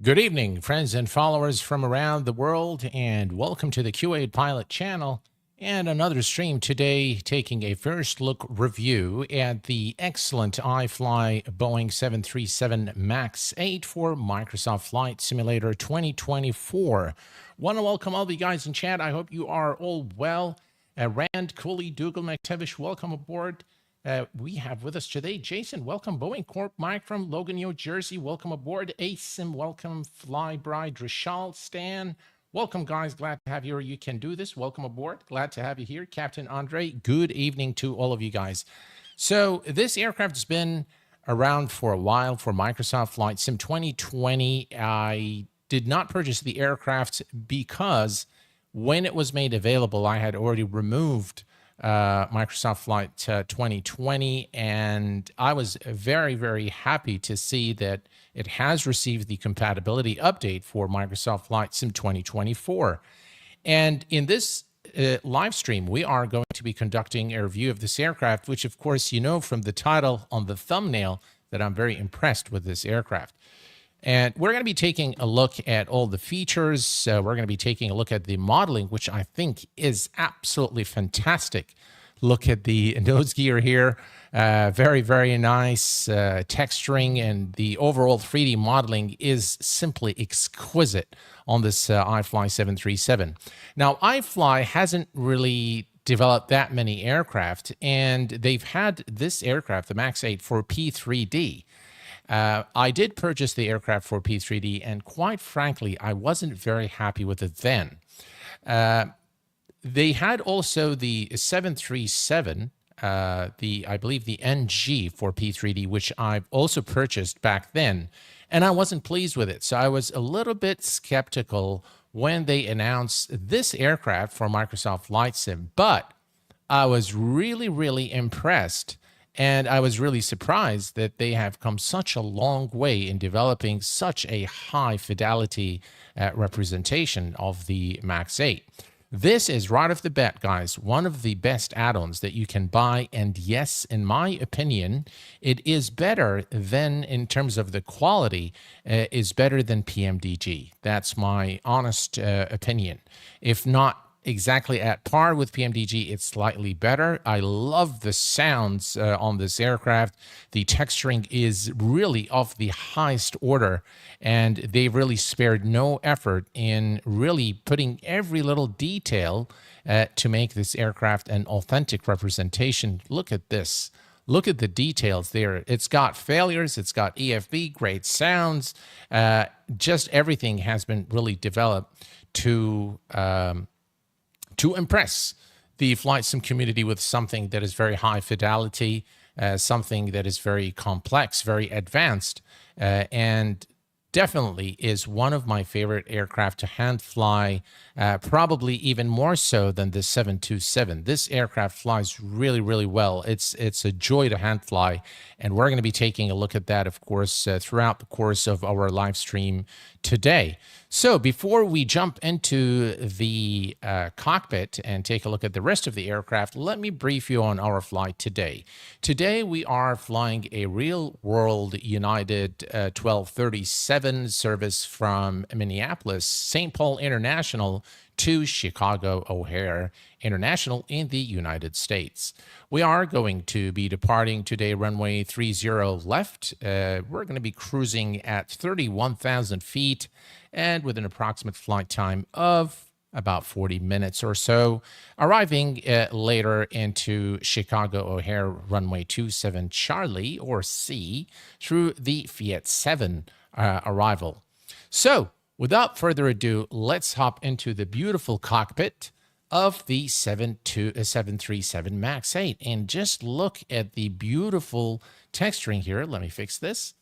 Good evening, friends and followers from around the world, and welcome to the QA Pilot channel and another stream today, taking a first look review at the excellent iFly Boeing 737 MAX 8 for Microsoft Flight Simulator 2024. Want to welcome all the guys in chat. I hope you are all well. Rand, Cooley, Dougal, McTavish, welcome aboard. We have with us today Jason. Welcome, Boeing Corp. Mike from Logan, New Jersey. Welcome aboard. Asim, welcome. Flybride, Rishal, Stan. Welcome, guys. Glad to have you. You can do this. Welcome aboard. Glad to have you here. Captain Andre, good evening to all of you guys. So this aircraft has been around for a while for Microsoft Flight Sim 2020. I did not purchase the aircraft because when it was made available, I had already removed Microsoft Flight 2020, and I was very, very happy to see that it has received the compatibility update for Microsoft Flight Sim 2024. And in this live stream, we are going to be conducting a review of this aircraft, which, of course, you know from the title on the thumbnail that I'm very impressed with this aircraft. And we're going to be taking a look at all the features. We're going to be taking a look at the modeling, which I think is absolutely fantastic. Look at the nose gear here. Very, very nice texturing, and the overall 3D modeling is simply exquisite on this iFly 737. Now, iFly hasn't really developed that many aircraft, and they've had this aircraft, the MAX 8, for P3D. I did purchase the aircraft for P3D, and quite frankly, I wasn't very happy with it then. They had also the 737, I believe the NG for P3D, which I've also purchased back then, and I wasn't pleased with it. So I was a little bit skeptical when they announced this aircraft for Microsoft Flight Sim, but I was really, really impressed. And I was really surprised that they have come such a long way in developing such a high fidelity representation of the MAX 8. This is right off the bat, guys, one of the best add-ons that you can buy. And yes, in my opinion, it is better than, in terms of the quality, is better than PMDG. That's my honest opinion. If not exactly at par with PMDG, it's slightly better. I love the sounds on this aircraft. The texturing is really of the highest order, and they really spared no effort in really putting every little detail to make this aircraft an authentic representation. Look at this. Look at the details there. It's got failures. It's got EFB, great sounds. Just everything has been really developed to impress the flight sim community with something that is very high fidelity, something that is very complex, very advanced, and definitely is one of my favorite aircraft to hand fly, probably even more so than the 727. This aircraft flies really, really well. It's a joy to hand fly, and we're going to be taking a look at that, of course, throughout the course of our live stream today. So before we jump into the cockpit and take a look at the rest of the aircraft, let me brief you on our flight today. Today we are flying a real-world United 1237 service from Minneapolis, St. Paul International to Chicago O'Hare International in the United States. We are going to be departing today runway 30 left. We're going to be cruising at 31,000 feet and with an approximate flight time of about 40 minutes or so, arriving later into Chicago O'Hare runway 27 Charlie or C through the Fiat 7 arrival. So without further ado, let's hop into the beautiful cockpit of the 737 MAX 8 and just look at the beautiful texturing here. Let me fix this.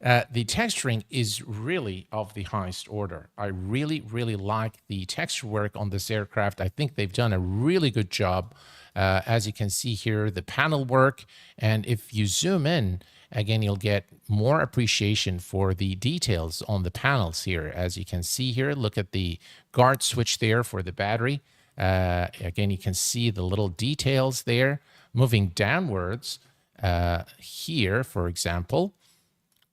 The texturing is really of the highest order. I really, really like the texture work on this aircraft. I think they've done a really good job. As you can see here, the panel work, and if you zoom in, again, you'll get more appreciation for the details on the panels here. As you can see here, look at the guard switch there for the battery. Again, you can see the little details there. Moving downwards here, for example,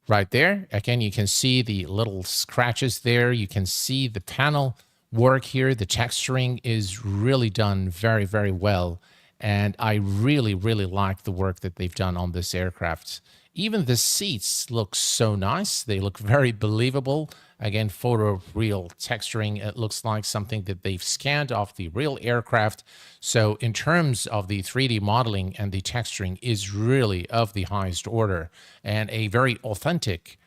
right there. Again, you can see the little scratches there. You can see the panel work here. The texturing is really done very, very well. And I really, really like the work that they've done on this aircraft. Even the seats look so nice. They look very believable. Again, photo real texturing. It looks like something that they've scanned off the real aircraft. So in terms of the 3D modeling and the texturing is really of the highest order and a very authentic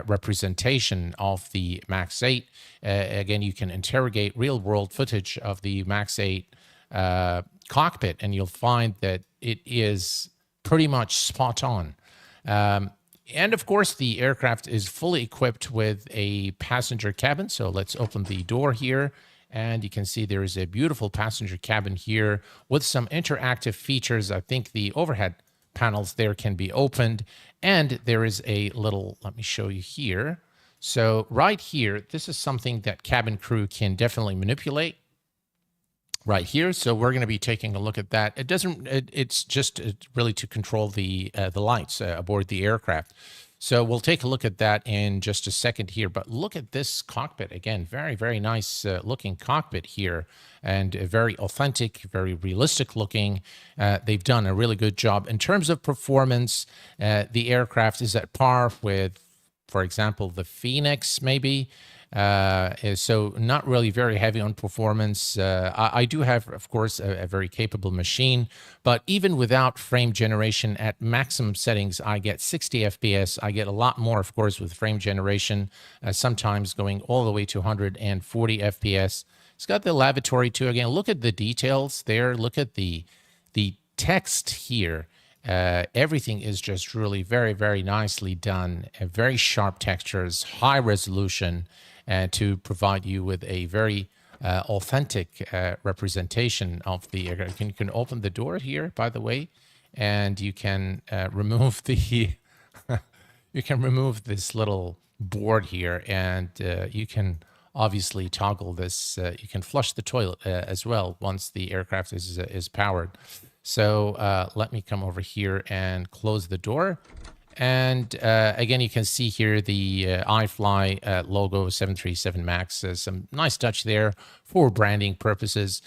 representation of the MAX 8. Again, you can interrogate real-world footage of the MAX 8 cockpit, and you'll find that it is pretty much spot on. And of course, the aircraft is fully equipped with a passenger cabin. So let's open the door here. And you can see there is a beautiful passenger cabin here with some interactive features. I think the overhead panels there can be opened. And there is a little, let me show you here. So right here, this is something that cabin crew can definitely manipulate. Right here, so we're going to be taking a look at that. It's just really to control the lights aboard the aircraft. So we'll take a look at that in just a second here. But look at this cockpit again. Very, very nice looking cockpit here, and very authentic, very realistic looking. They've done a really good job in terms of performance. The aircraft is at par with, for example, the Phoenix maybe. So not really very heavy on performance. I do have, of course, a very capable machine, but even without frame generation at maximum settings, I get 60 FPS. I get a lot more, of course, with frame generation, sometimes going all the way to 140 FPS. It's got the lavatory too. Again, look at the details there. Look at the text here. Everything is just really very, very nicely done. Very sharp textures, high resolution, to provide you with a very authentic representation of the aircraft. You can open the door here, by the way, and you can remove the you can remove this little board here, and you can obviously toggle this. You can flush the toilet as well once the aircraft is powered. So let me come over here and close the door. And again, you can see here the iFly logo 737 MAX. Some nice touch there for branding purposes.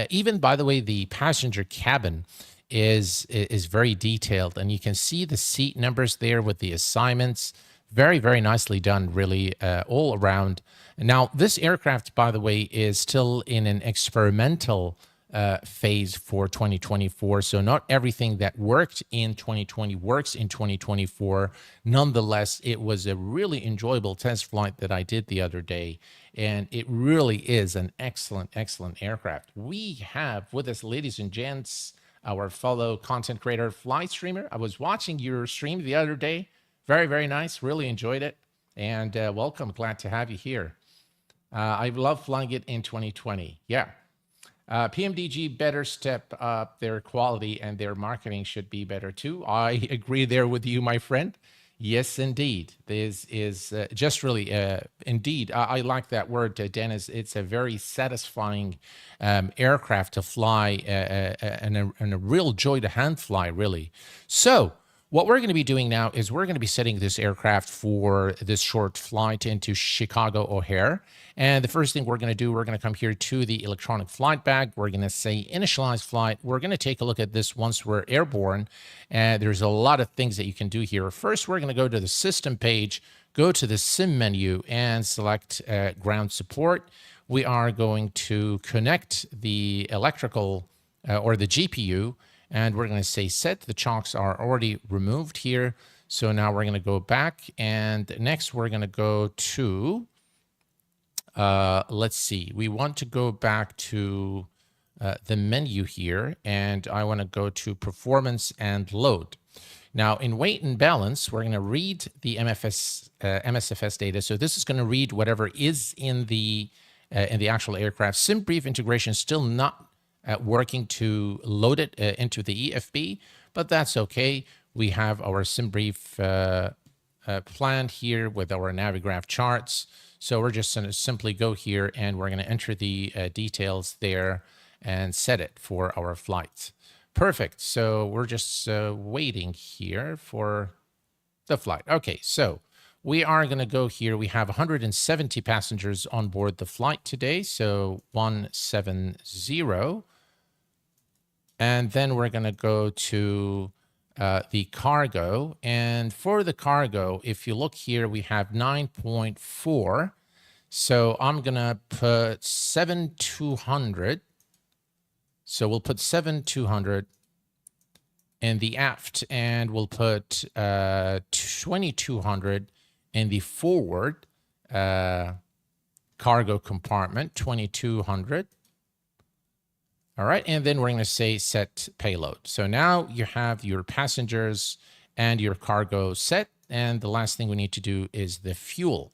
Even, by the way, the passenger cabin is very detailed, and you can see the seat numbers there with the assignments. Very, very nicely done, really, all around. Now, this aircraft, by the way, is still in an experimental phase for 2024. So not everything that worked in 2020 works in 2024. Nonetheless, it was a really enjoyable test flight that I did the other day. And it really is an excellent, excellent aircraft. We have with us, ladies and gents, our fellow content creator, Flight Streamer. I was watching your stream the other day. Very, very nice. Really enjoyed it. And welcome. Glad to have you here. I love flying it in 2020. Yeah. PMDG better step up their quality, and their marketing should be better too. I agree there with you, my friend. Yes, indeed. This is just really, indeed, I like that word, Dennis. It's a very satisfying aircraft to fly, and a real joy to hand fly, really. So what we're going to be doing now is we're going to be setting this aircraft for this short flight into Chicago O'Hare. And the first thing we're going to do, we're going to come here to the electronic flight bag. We're going to say initialize flight. We're going to take a look at this once we're airborne. And there's a lot of things that you can do here. First, we're going to go to the system page, go to the sim menu, and select ground support. We are going to connect the electrical or the GPU. And we're going to say set. The chocks are already removed here. So now we're going to go back. And next we're going to go to, let's see. We want to go back to the menu here. And I want to go to performance and load. Now in weight and balance, we're going to read the MSFS data. So this is going to read whatever is in the actual aircraft. SimBrief integration is still not working to load it into the EFB, but that's okay. We have our SimBrief planned here with our Navigraph charts. So we're just going to simply go here and we're going to enter the details there and set it for our flight. Perfect. So we're just waiting here for the flight. Okay, so we are going to go here. We have 170 passengers on board the flight today, so 170. And then we're going to go to the cargo. And for the cargo, if you look here, we have 9.4. So I'm going to put 7,200. So we'll put 7,200 in the aft, and we'll put 2,200 in the forward cargo compartment, 2,200. All right, and then we're going to say set payload. So now you have your passengers and your cargo set, and the last thing we need to do is the fuel.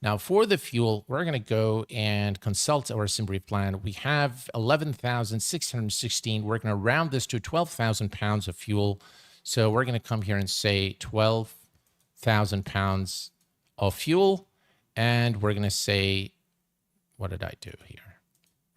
Now for the fuel, we're going to go and consult our SimBrief plan. We have 11,616. We're going to round this to 12,000 pounds of fuel. So we're going to come here and say 12,000 pounds of fuel, and we're going to say, what did I do here?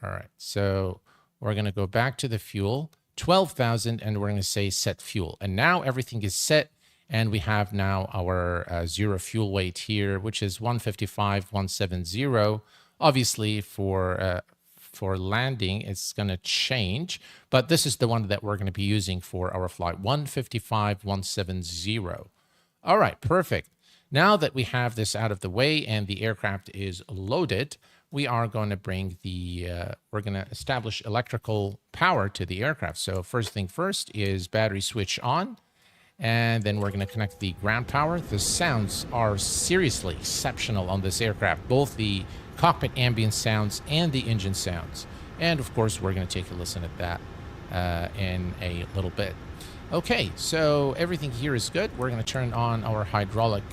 All right, so we're going to go back to the fuel, 12,000, and we're going to say set fuel. And now everything is set, and we have now our zero fuel weight here, which is 155,170. Obviously, for landing, it's going to change, but this is the one that we're going to be using for our flight, 155,170. All right, perfect. Now that we have this out of the way and the aircraft is loaded, we are going to bring the, we're going to establish electrical power to the aircraft. So first thing first is battery switch on, and then we're going to connect the ground power. The sounds are seriously exceptional on this aircraft, both the cockpit ambient sounds and the engine sounds. And of course, we're going to take a listen at that in a little bit. Okay, so everything here is good. We're going to turn on our hydraulic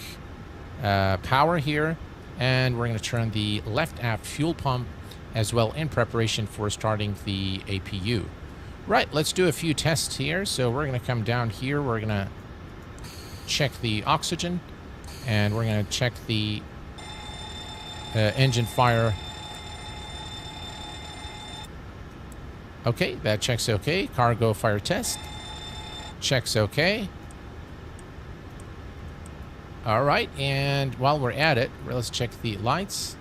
power here, and we're going to turn the left aft fuel pump as well in preparation for starting the APU. Right, let's do a few tests here. So we're going to come down here. We're going to check the oxygen, and we're going to check the engine fire. Okay, that checks okay. Cargo fire test checks okay. All right, and while we're at it, let's check the lights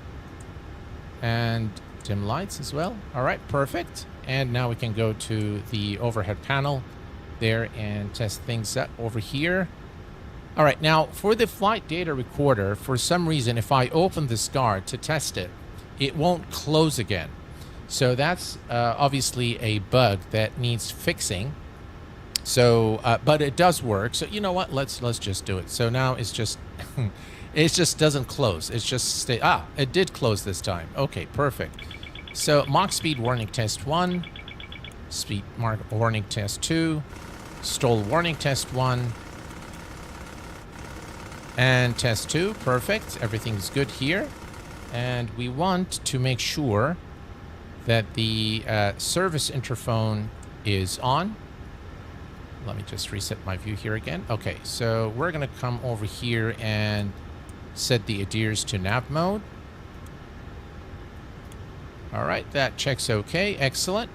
and dim lights as well. All right, perfect. And now we can go to the overhead panel there and test things up over here. All right, now for the flight data recorder, for some reason, if I open this guard to test it, it won't close again. So that's obviously a bug that needs fixing. So, but it does work. So you know what? Let's just do it. So now it's just, it just doesn't close. It's just stay. It did close this time. Okay, perfect. So Mach speed warning test 1, speed mark warning test 2, stall warning test 1, and test 2. Perfect. Everything's good here. And we want to make sure that the service interphone is on. Let me just reset my view here again. Okay, so we're going to come over here and set the ADDONS to nav mode. All right, that checks okay. Excellent.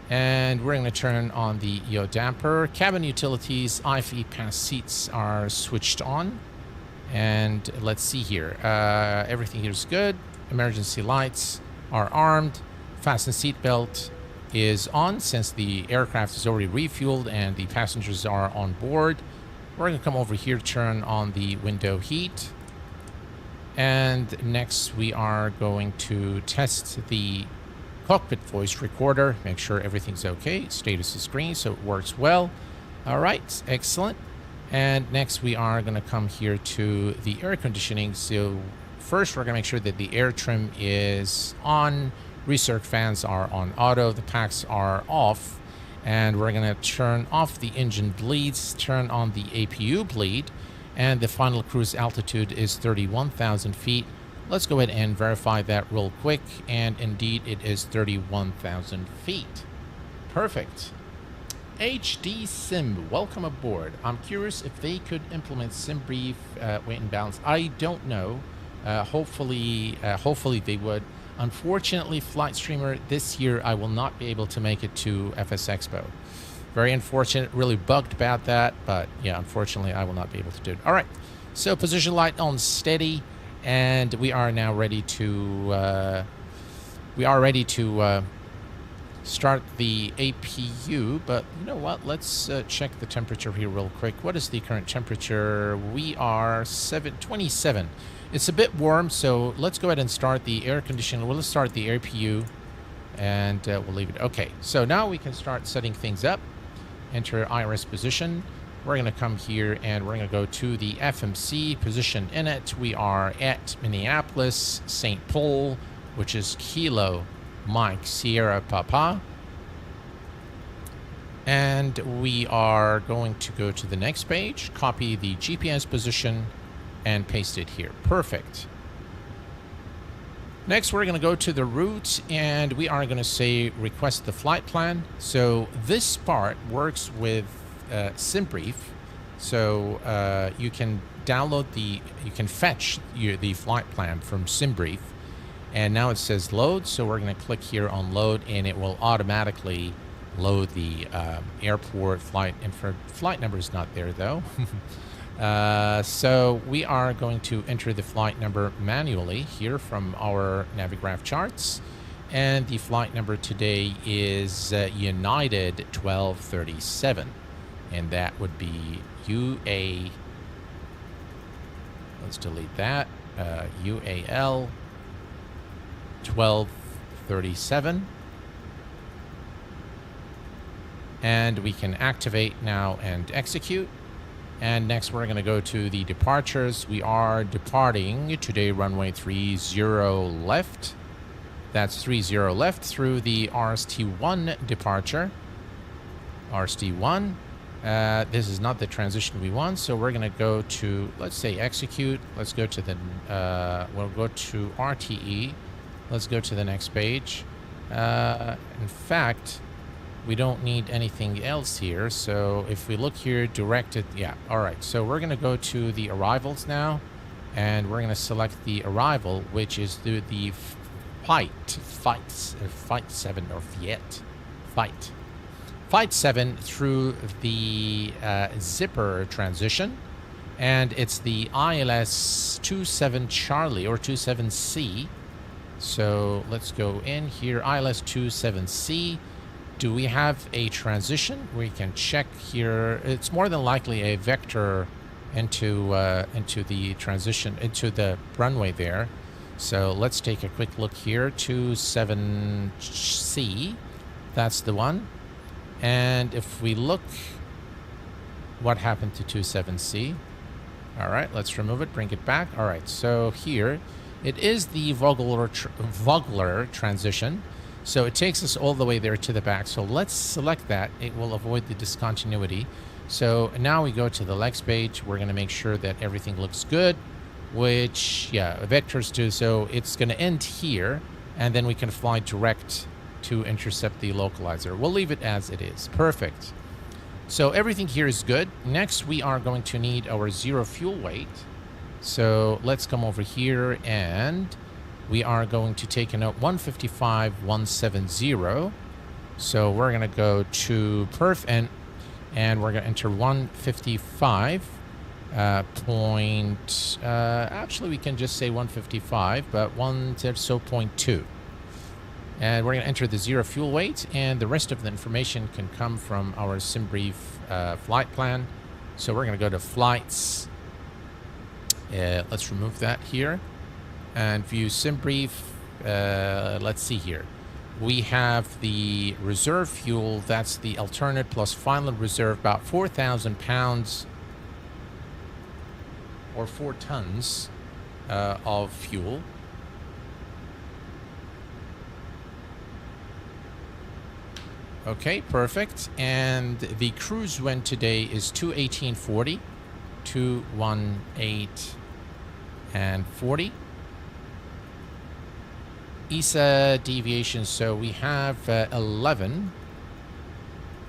And we're going to turn on the yaw damper. Cabin utilities, iFly pass seats are switched on. And let's see here. Everything here is good. Emergency lights are armed. Fasten seatbelt is on since the aircraft is already refueled and the passengers are on board. We're going to come over here, turn on the window heat. And next we are going to test the cockpit voice recorder, make sure everything's okay. Status is green, so it works well. All right, excellent. And next we are going to come here to the air conditioning. So first we're going to make sure that the air trim is on. Recirc fans are on auto, the packs are off, and we're going to turn off the engine bleeds, turn on the APU bleed, and the final cruise altitude is 31,000 feet. Let's go ahead and verify that real quick, and indeed it is 31,000 feet. Perfect. HD Sim, welcome aboard. I'm curious if they could implement SimBrief weight and balance. I don't know. Hopefully they would. Unfortunately, Flight Streamer, this year I will not be able to make it to FS Expo. Very unfortunate, really bugged about that, but yeah, unfortunately I will not be able to do it. All right, So position light on steady, and we are now ready to start the APU. But you know what? Let's check the temperature here real quick. What is the current temperature? We are 27. It's a bit warm, so let's go ahead and start the air conditioning. We'll start the APU, and we'll leave it. Okay, so now we can start setting things up. Enter iris position. We're going to come here and we're going to go to the FMC position in it. We are at Minneapolis, St. Paul, which is Kilo Mike Sierra Papa. And we are going to go to the next page, copy the GPS position, and paste it here. Perfect. Next, we're going to go to the route, and we are going to say request the flight plan. So this part works with SimBrief. So you can download you can fetch the flight plan from SimBrief. And now it says load. So we're going to click here on load, and it will automatically load the airport flight info. Flight number is not there though. So we are going to enter the flight number manually here from our Navigraph charts. And the flight number today is United 1237. And that would be UA, let's delete that, UAL 1237. And we can activate now and execute. And next we're going to go to the departures. We are departing today runway 30 left. That's 30 left through the RST1 departure. RST1. This is not the transition we want, so we're going to go to, let's say, execute. Let's go to the, we'll go to RTE. Let's go to the next page. In fact, we don't need anything else here. So if we look here, directed, yeah, all right. So we're going to go to the arrivals now, and we're going to select the arrival, which is through the Flight 7 or Flight 7 through the zipper transition, and it's the ILS 27 Charlie or 27C. So let's go in here, ILS 27C. Do we have a transition? We can check here. It's more than likely a vector into the transition, into the runway there. So let's take a quick look here. 27C, that's the one. And if we look, what happened to 27C? All right, let's remove it, bring it back. All right, so here, it is the Vogler transition. So it takes us all the way there to the back. So let's select that. It will avoid the discontinuity. So now we go to the next page. We're going to make sure that everything looks good, which, yeah, vectors too. So it's going to end here, and then we can fly direct to intercept the localizer. We'll leave it as it is. Perfect. So everything here is good. Next, we are going to need our zero fuel weight. So let's come over here, and we are going to take a note 155.170. So we're going to go to perf and we're going to enter 155 actually we can just say 155, but 1.2. And we're going to enter the zero fuel weight, and the rest of the information can come from our SimBrief flight plan. So we're going to go to flights. Let's remove that here and view SimBrief. Let's see here. We have the reserve fuel. That's the alternate plus final reserve, about 4,000 pounds or 4 tons of fuel. Okay, perfect. And the cruise wind today is 218.40, 218 and 40. ESA deviation, so we have 11.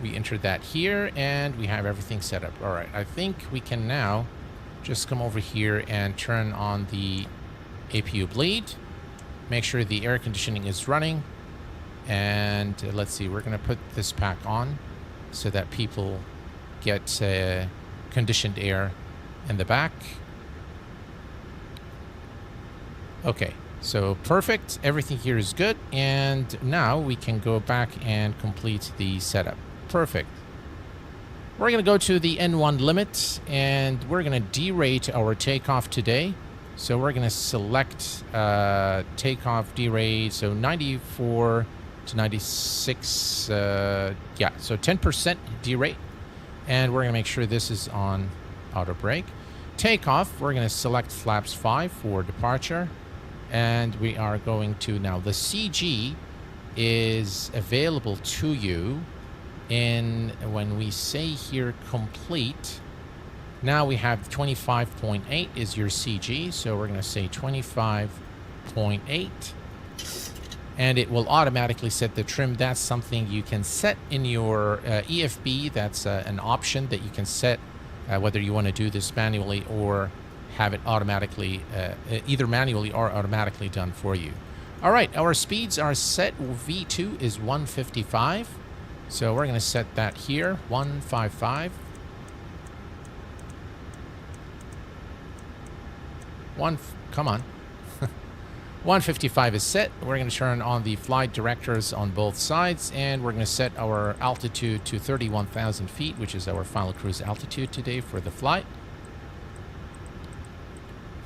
We entered that here, and we have everything set up. All right, I think we can now just come over here and turn on the APU bleed. Make sure the air conditioning is running. And let's see, we're going to put this pack on so that people get conditioned air in the back. Okay, so perfect. Everything here is good. And now we can go back and complete the setup. Perfect. We're going to go to the N1 limit, and we're going to derate our takeoff today. So we're going to select takeoff derate, so 94 to 96, yeah, so 10% derate. And we're going to make sure this is on auto brake. Takeoff, we're going to select flaps 5 for departure. And we are going to, now the CG is available to you in, when we say here complete, now we have 25.8 is your CG. So we're going to say 25.8. And it will automatically set the trim. That's something you can set in your EFB. That's an option that you can set whether you want to do this manually or have it automatically, either manually or automatically done for you. All right, our speeds are set. V2 is 155. So we're going to set that here, 155. Come on. 155 is set. We're going to turn on the flight directors on both sides, and we're going to set our altitude to 31,000 feet, which is our final cruise altitude today for the flight.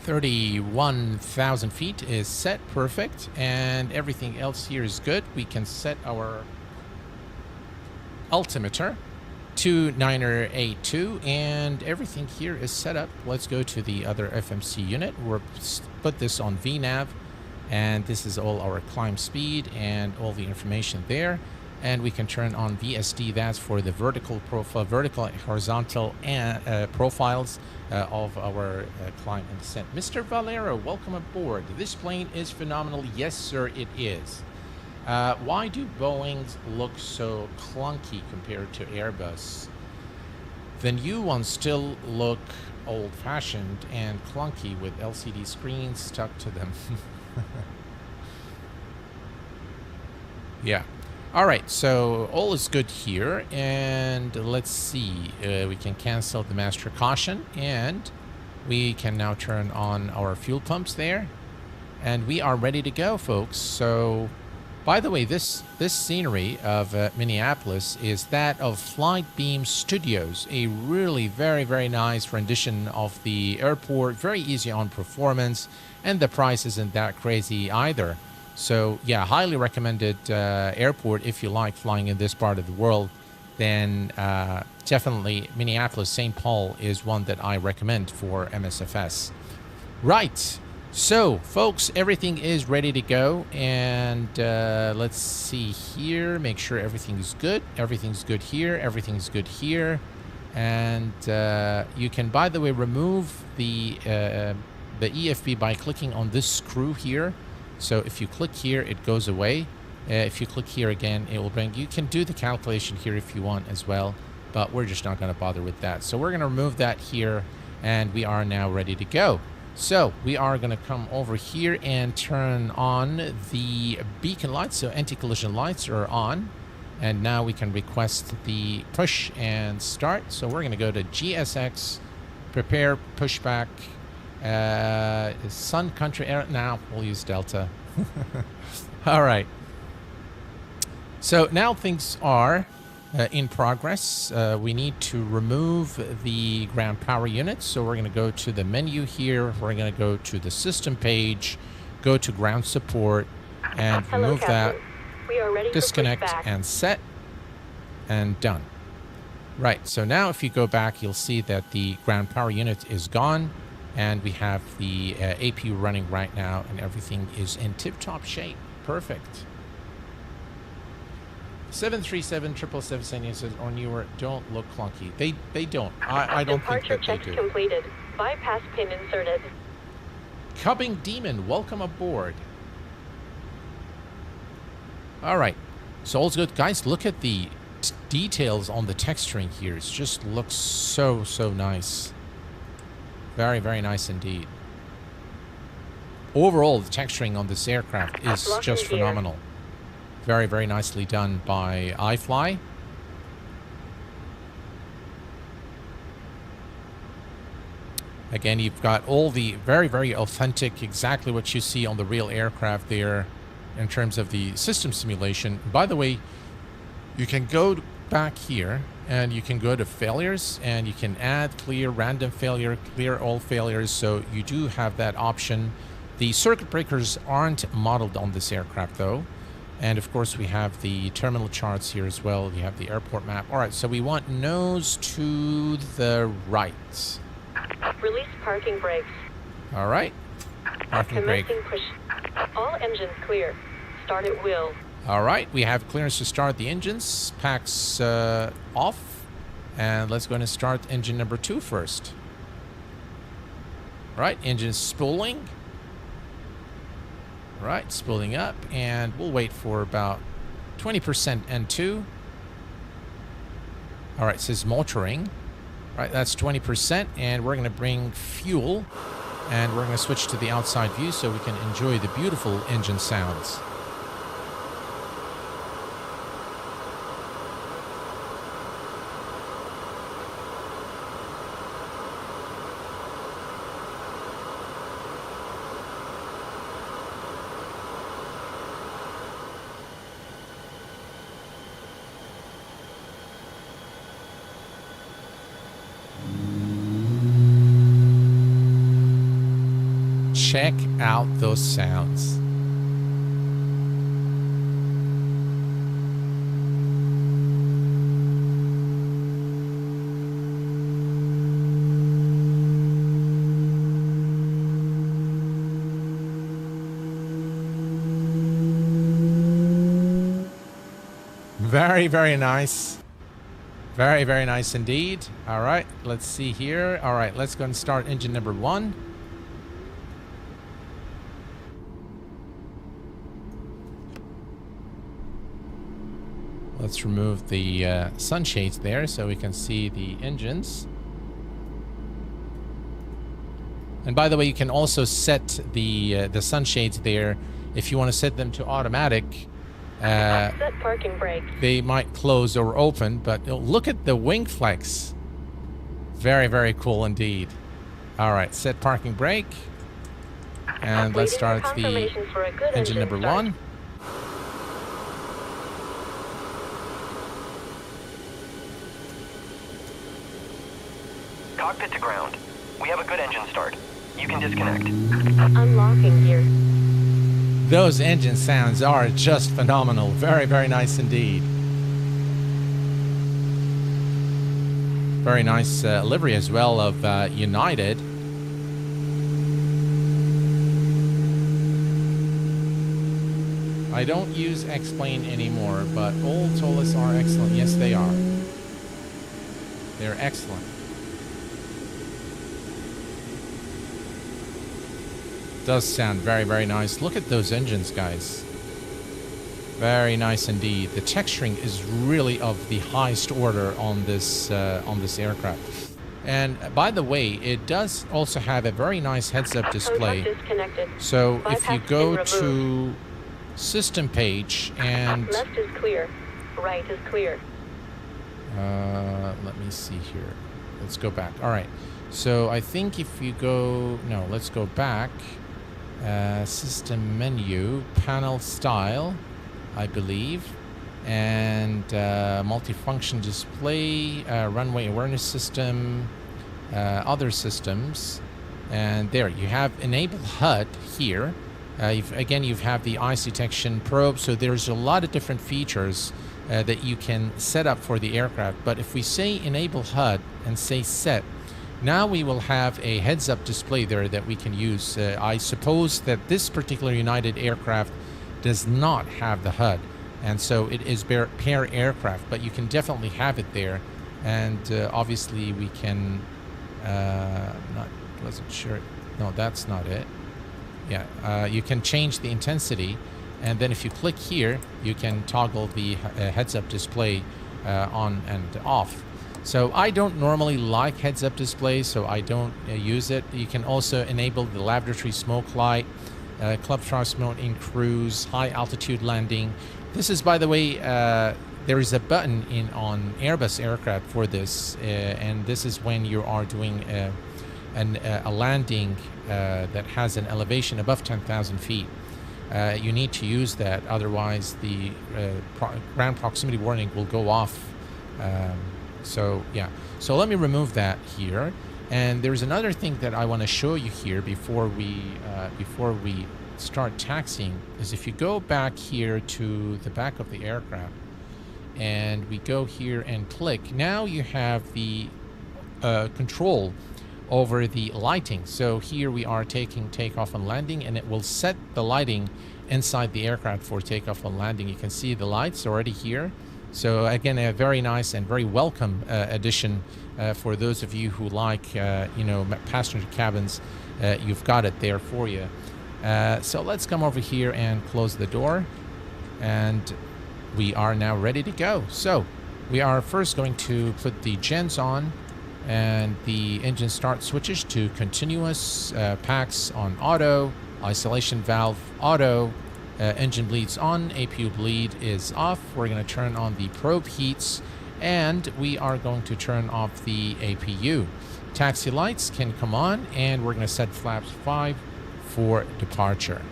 31,000 feet is set. Perfect. And everything else here is good. We can set our altimeter to 982, and everything here is set up. Let's go to the other FMC unit. We'll put this on VNAV. And this is all our climb speed and all the information there. And we can turn on VSD. That's for the vertical profile, vertical and horizontal profiles of our climb and descent. Mr. Valero, welcome aboard. This plane is phenomenal. Yes, sir, it is. Why do Boeings look so clunky compared to Airbus? The new ones still look old-fashioned and clunky with LCD screens stuck to them. Yeah. All right, so all is good here, and let's see, we can cancel the master caution, and we can now turn on our fuel pumps there, and we are ready to go, folks. So by the way, this scenery of Minneapolis is that of Flight Beam Studios, a really very nice rendition of the airport, very easy on performance, and the price isn't that crazy either. So yeah, highly recommended airport if you like flying in this part of the world. Then definitely Minneapolis St. Paul is one that I recommend for MSFS. Right. So, folks, everything is ready to go, and let's see here. Make sure everything's good. Everything's good here. Everything's good here, and you can, by the way, remove the EFB by clicking on this screw here. So, if you click here, it goes away. If you click here again, it will bring. You can do the calculation here if you want as well, but we're just not going to bother with that. So, we're going to remove that here, and we are now ready to go. So we are going to come over here and turn on the beacon lights. So anti-collision lights are on. And now we can request the push and start. So we're going to go to GSX, prepare pushback, Sun Country Air. Now we'll use Delta. All right. So now things are in progress. We need to remove the ground power units. So we're going to go to the menu here. We're going to go to the system page, go to ground support, and remove that. We are ready disconnect for pushback. and set, and done. Right. So now if you go back, you'll see that the ground power unit is gone, and we have the APU running right now, and everything is in tip-top shape. Perfect. 737-777 says, or newer, don't look clunky. They don't. I don't think that they do. Completed. Bypass pin inserted. Cubbing Demon, welcome aboard. All right. So all's good. Guys, look at the details on the texturing here. It just looks so nice. Very nice indeed. Overall, the texturing on this aircraft is just phenomenal. Very nicely done by iFly. Again, you've got all the very, very authentic, exactly what you see on the real aircraft there in terms of the system simulation. By the way, you can go back here and you can go to failures and you can add clear random failure, clear all failures. So you do have that option. The circuit breakers aren't modeled on this aircraft though. And of course we have the terminal charts here as well. You have the airport map. All right, so we want nose to the right. Release parking brakes. All right. Parking brake. Commencing push. All engines clear. Start at will. All right, we have clearance to start the engines. Packs off. And let's go ahead and start engine number 2 first. All right, engine spooling. All right, spooling up. And we'll wait for about 20% N2. All right, it says motoring. All right, that's 20%. And we're going to bring fuel. And we're going to switch to the outside view so we can enjoy the beautiful engine sounds. Check out those sounds. Very, very nice. Very, very nice indeed. All right, let's see here. All right, let's go and start engine number 1. Let's remove the sunshades there so we can see the engines. And by the way, you can also set the sunshades there if you want to set them to automatic. Set parking brake. They might close or open, but look at the wing flex. Very, very cool indeed. All right, set parking brake. And let's start the engine number 1. Cockpit to ground. We have a good engine start. You can disconnect. Unlocking gear. Those engine sounds are just phenomenal. Very, very nice indeed. Very nice livery as well of United. I don't use X-Plane anymore, but all Tolas are excellent. Yes, they are. They're excellent. Does sound very, very nice. Look at those engines, guys. Very nice indeed. The texturing is really of the highest order on this aircraft. And by the way, it does also have a very nice heads-up display. So if you go to system page and left is clear, right is clear. Let me see here. Let's go back. All right. So I think if you go, no, let's go back. System menu, panel style, I believe, and multifunction display, runway awareness system, other systems, and there you have enable HUD here. Again, you have the ice detection probe, so there's a lot of different features that you can set up for the aircraft. But if we say enable HUD and say set, now we will have a heads-up display there that we can use. I suppose that this particular United aircraft does not have the HUD, and so it is pair aircraft, but you can definitely have it there. And obviously we can, wasn't sure, no, that's not it. Yeah, you can change the intensity, and then if you click here, you can toggle the heads-up display on and off. So I don't normally like heads-up displays, so I don't use it. You can also enable the lavatory smoke light, club thrust mode in cruise, high altitude landing. This is, by the way, there is a button on Airbus aircraft for this, and this is when you are doing a landing that has an elevation above 10,000 feet, you need to use that. Otherwise, the ground proximity warning will go off. So let me remove that here. And there's another thing that I want to show you here before we start taxiing, is if you go back here to the back of the aircraft and we go here and click, now you have the control over the lighting. So here we are taking takeoff and landing, and it will set the lighting inside the aircraft for takeoff and landing. You can see the lights already here. So again, a very nice and very welcome addition for those of you who like passenger cabins. You've got it there for you. So let's come over here and close the door, and we are now ready to go. So we are first going to put the gens on and the engine start switches to continuous, packs on auto, isolation valve auto, engine bleeds on, APU bleed is off. We're going to turn on the probe heats, and we are going to turn off the APU. Taxi lights can come on, and we're going to set flaps 5 for departure.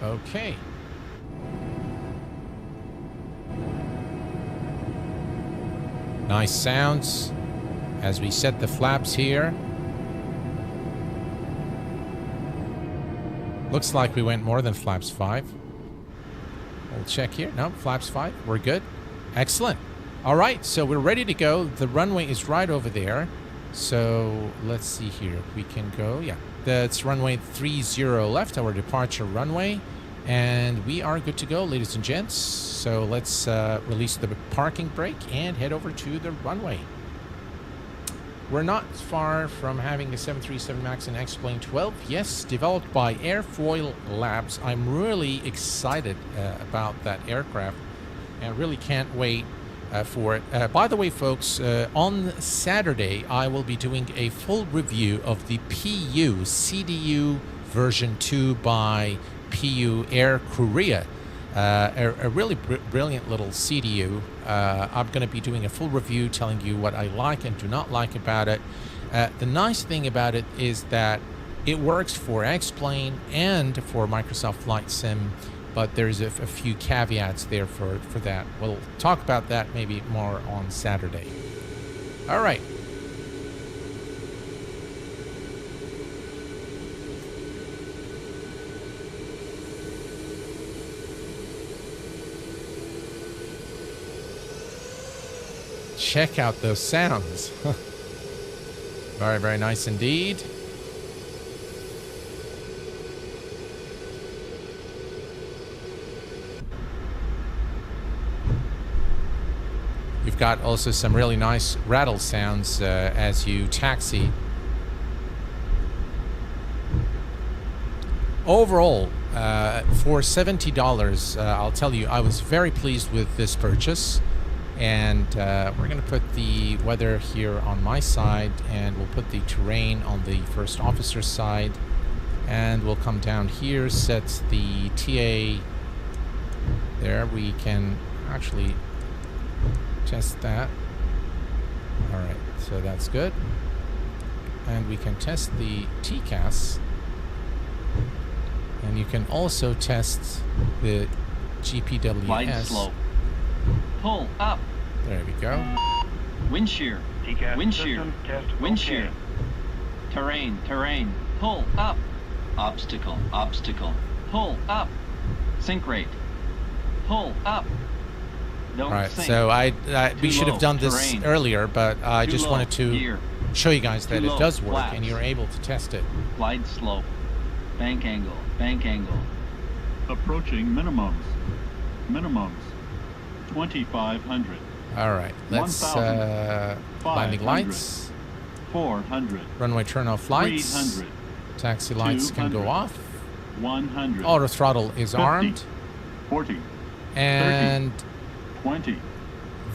Okay. Nice sounds as we set the flaps here. Looks like we went more than flaps 5. We'll check here. No, flaps 5. We're good. Excellent. All right, so we're ready to go. The runway is right over there. So let's see here. We can go. Yeah, that's runway 30 left, our departure runway. And we are good to go, ladies and gents. So let's release the parking brake and head over to the runway. We're not far from having a 737 MAX and X-Plane 12. Yes, developed by Airfoil Labs. I'm really excited about that aircraft and really can't wait for it. By the way, folks, on Saturday, I will be doing a full review of the PU CDU version 2 by PU Air Korea. A really brilliant little CDU. I'm going to be doing a full review telling you what I like and do not like about it. The nice thing about it is that it works for X-Plane and for Microsoft Flight Sim, but there's a few caveats there for that. We'll talk about that maybe more on Saturday. All right. Check out those sounds. Very, very nice indeed. You've got also some really nice rattle sounds as you taxi. Overall, for $70, I'll tell you, I was very pleased with this purchase. And we're going to put the weather here on my side, and we'll put the terrain on the first officer's side, and we'll come down here, set the TA there. We can actually test that. All right, so that's good. And we can test the TCAS, and you can also test the GPWS. Glide slope. Pull up. There we go. Wind shear. Wind shear. Wind shear. Terrain. Terrain. Pull up. Obstacle. Obstacle. Pull up. Sink rate. Pull up. Don't All right. sink. So we should low. have done this Terrain. earlier, but I Too just low. wanted to Gear. show you guys that Too it low. does work, Flaps. and you're able to test it. Glide slope. Bank angle. Bank angle. Approaching minimums. Minimums. 2,500. All right. Let's 1,000. landing 500. lights. 400. Runway turn off lights. 300. Taxi lights can go 200. off. 100. Auto throttle is 50. armed. 40. And 20.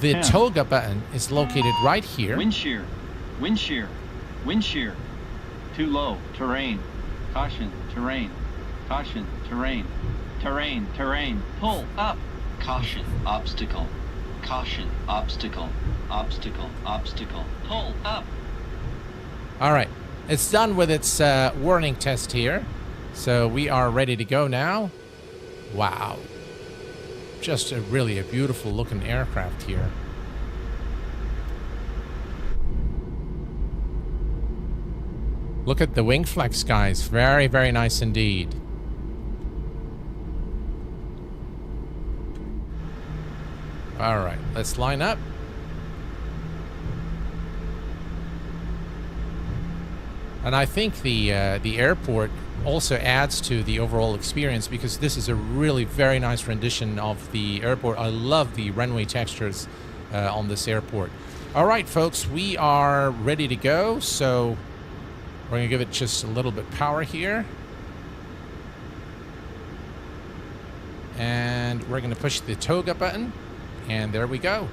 the 10. toga button is located right here. Wind shear. Wind shear. Wind shear. Too low. Terrain. Caution. Terrain. Caution. Terrain. Terrain. Terrain. Pull up. Caution. Obstacle. Caution, obstacle, obstacle, obstacle. Pull up. All right. It's done with its warning test here. So we are ready to go now. Wow. Just really a beautiful looking aircraft here. Look at the wing flex, guys. Very, very nice indeed. All right, let's line up. And I think the airport also adds to the overall experience because this is a really very nice rendition of the airport. I love the runway textures on this airport. All right, folks, we are ready to go. So we're going to give it just a little bit power here. And we're going to push the toga button. And there we go.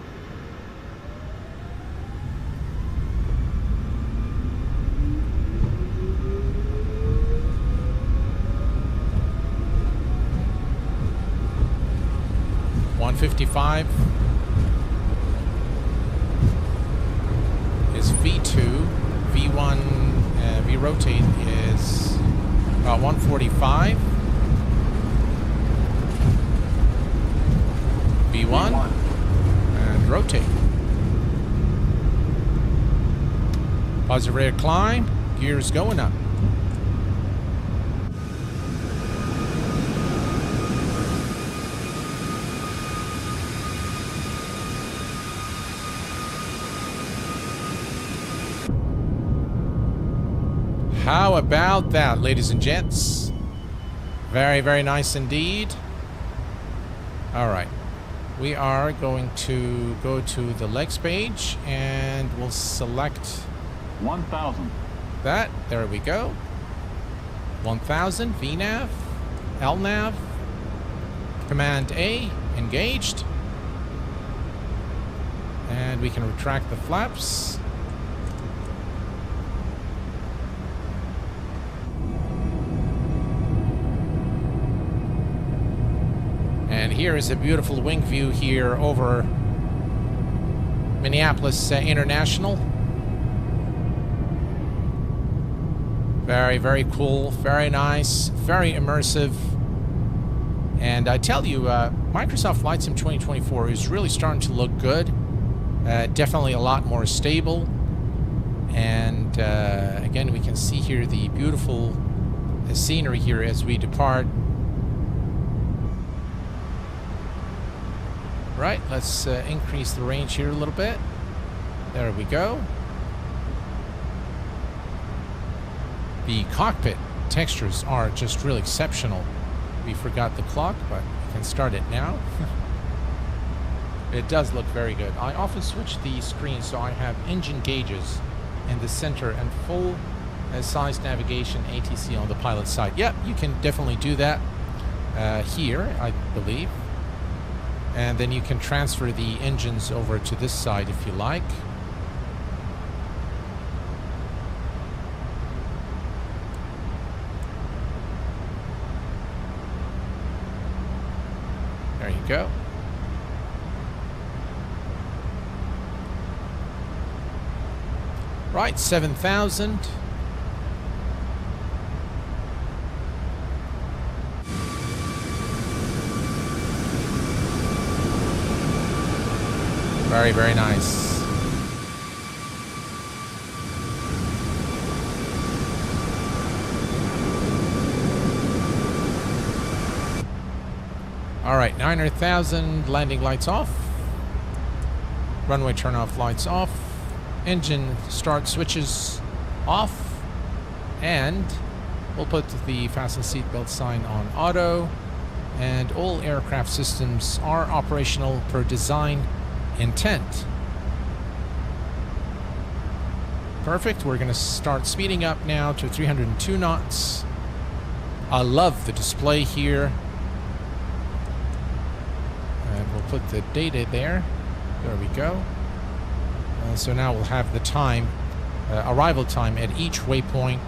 .155 is V2. V1 V rotate is 145. V1 and rotate. Positive rate of climb. Gears going up. How about that, ladies and gents? Very, very nice indeed. All right. We are going to go to the legs page and we'll select 1,000. that. There we go. 1000, VNAV, LNAV, Command A, engaged. And we can retract the flaps. And here is a beautiful wing view here over Minneapolis International. Very, very cool, very nice, very immersive. And I tell you, Microsoft Flight Sim 2024 is really starting to look good. Definitely a lot more stable. And again, we can see here the beautiful scenery here as we depart. Right, let's increase the range here a little bit. There we go. The cockpit textures are just really exceptional. We forgot the clock, but we can start it now. It does look very good. I often switch the screen so I have engine gauges in the center and full size navigation ATC on the pilot side. Yep, you can definitely do that here, I believe. And then you can transfer the engines over to this side if you like. There you go. Right, 7,000. Very, very nice. All right, 900,000, landing lights off. Runway turn off, lights off. Engine start switches off. And we'll put the fasten seatbelt sign on auto. And all aircraft systems are operational per design intent. Perfect. We're going to start speeding up now to 302 knots. I love the display here. And we'll put the data there. There we go. So now we'll have the time, arrival time at each waypoint.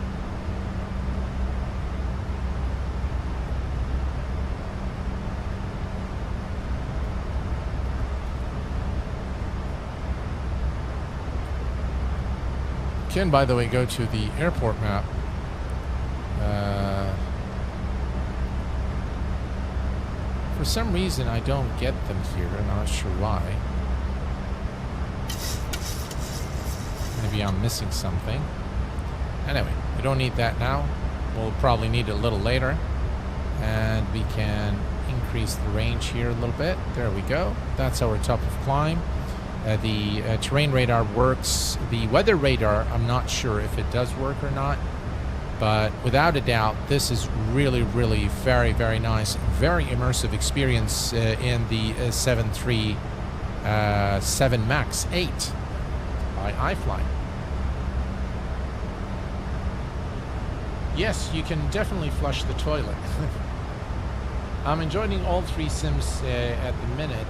Can, by the way, go to the airport map. For some reason, I don't get them here. I'm not sure why. Maybe I'm missing something. Anyway, we don't need that now. We'll probably need it a little later. And we can increase the range here a little bit. There we go. That's our top of climb. The terrain radar works. The weather radar, I'm not sure if it does work or not. But without a doubt, this is really, really very, very nice. Very immersive experience in the 737 MAX 8 by iFly. Yes, you can definitely flush the toilet. I'm enjoying all three sims at the minute.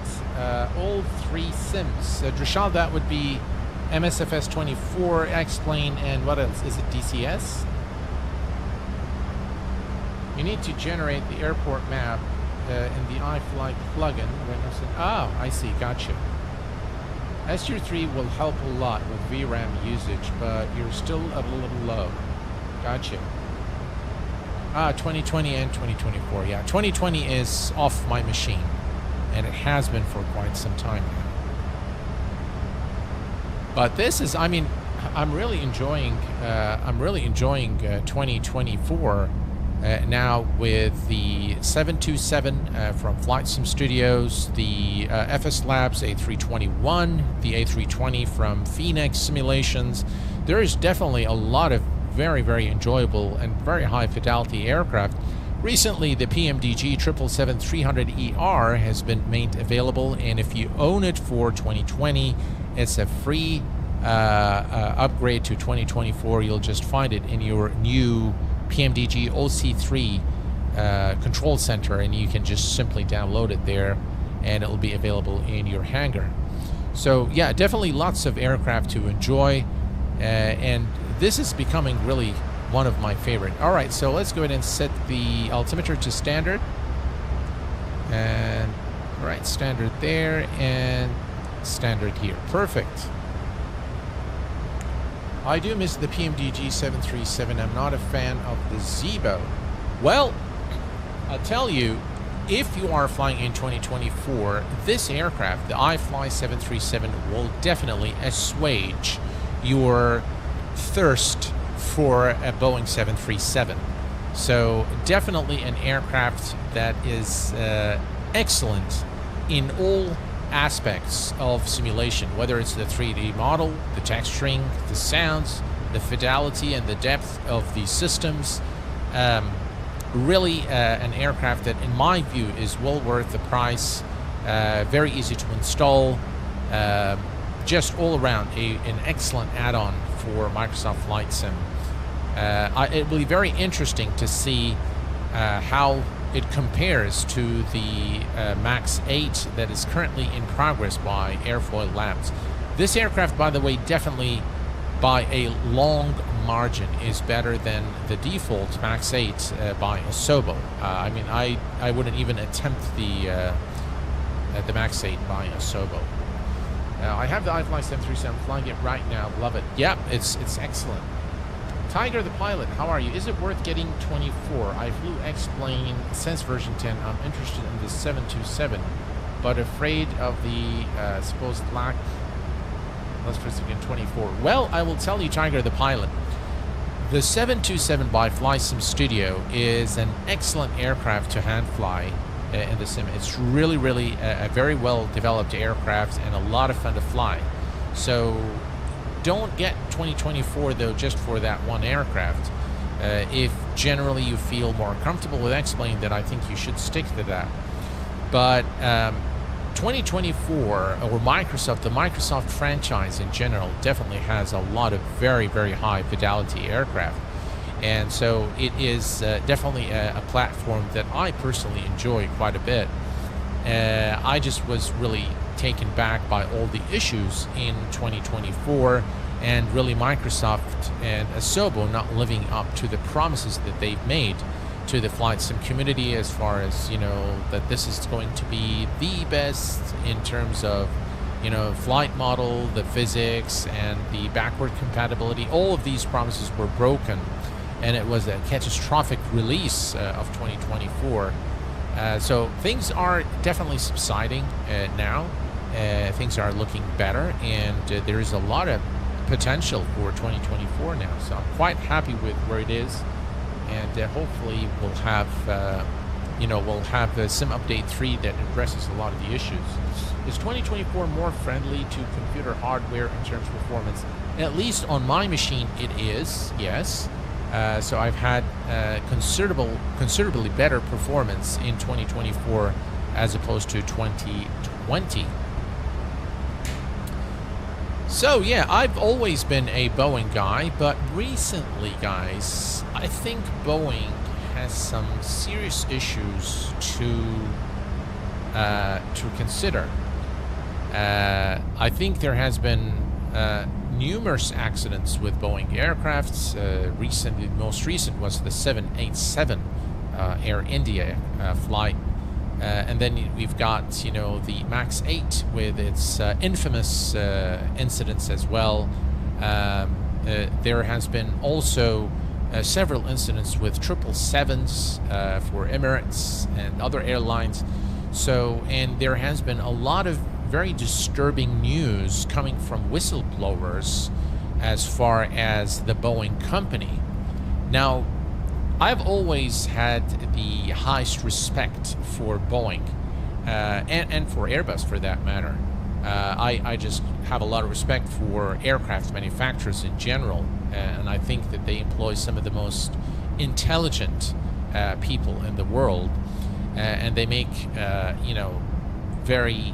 All three sims. Drashal, that would be MSFS 24, X-Plane, and what else? Is it DCS? You need to generate the airport map in the iFly plugin. Oh, I see. Gotcha. S-Tier 3 will help a lot with VRAM usage, but you're still a little low. Gotcha. 2020 and 2024. Yeah, 2020 is off my machine, and it has been for quite some time now. But this is, I mean, I'm really enjoying 2024 now with the 727 from Flight Sim Studios, the FS Labs A321, the A320 from Phoenix Simulations. There is definitely a lot of very, very enjoyable and very high fidelity aircraft. Recently, the PMDG 777-300ER has been made available, and if you own it for 2020, it's a free upgrade to 2024. You'll just find it in your new PMDG OC3 control center, and you can just simply download it there, and it'll be available in your hangar. So yeah, definitely lots of aircraft to enjoy, and this is becoming really one of my favorite. All right, so let's go ahead and set the altimeter to standard. And all right, standard there and standard here. Perfect. I do miss the PMDG 737. I'm not a fan of the Zebo. Well, I'll tell you, if you are flying in 2024, this aircraft, the iFly 737, will definitely assuage your thirst for a Boeing 737. So definitely an aircraft that is excellent in all aspects of simulation, whether it's the 3D model, the texturing, the sounds, the fidelity and the depth of the systems. Really an aircraft that, in my view, is well worth the price. Very easy to install. Just all around an excellent add-on for Microsoft Flight Sim. It will be very interesting to see how it compares to the MAX 8 that is currently in progress by Airfoil Labs. This aircraft, by the way, definitely by a long margin is better than the default MAX 8 by Asobo. I mean, I wouldn't even attempt the MAX 8 by Asobo. I have the iFly 737, flying it right now. Love it. Yep, it's excellent. Tiger the pilot, how are you? Is it worth getting 24? I flew X-Plane since version 10. I'm interested in the 727, but afraid of the supposed lack. Let's press again, 24. Well, I will tell you, Tiger the pilot, the 727 by Flight Sim Studio is an excellent aircraft to hand fly in the sim. It's really, really a very well developed aircraft and a lot of fun to fly. So don't get 2024 though just for that one aircraft. If generally you feel more comfortable with X-Plane, then I think you should stick to that. But 2024 or Microsoft, the Microsoft franchise in general, definitely has a lot of very, very high fidelity aircraft. And so it is definitely a platform that I personally enjoy quite a bit. I just was really taken back by all the issues in 2024, and really Microsoft and Asobo not living up to the promises that they've made to the flight sim community, as far as, you know, that this is going to be the best in terms of flight model, the physics, and the backward compatibility. All of these promises were broken, and it was a catastrophic release of 2024. So things are definitely subsiding now. Things are looking better, and there is a lot of potential for 2024 now. So I'm quite happy with where it is, and hopefully we'll have Sim Update 3 that addresses a lot of the issues. Is 2024 more friendly to computer hardware in terms of performance? At least on my machine, it is, yes. So I've had considerably better performance in 2024 as opposed to 2020. So yeah, I've always been a Boeing guy, but recently, guys, I think Boeing has some serious issues to consider. I think there has been numerous accidents with Boeing aircrafts. The most recent was the 787 Air India flight. And then we've got, the MAX 8 with its infamous incidents as well. There has been also several incidents with 777s for Emirates and other airlines. So, and there has been a lot of very disturbing news coming from whistleblowers as far as the Boeing company. Now, I've always had the highest respect for Boeing and for Airbus for that matter. I just have a lot of respect for aircraft manufacturers in general, and I think that they employ some of the most intelligent people in the world, and they make very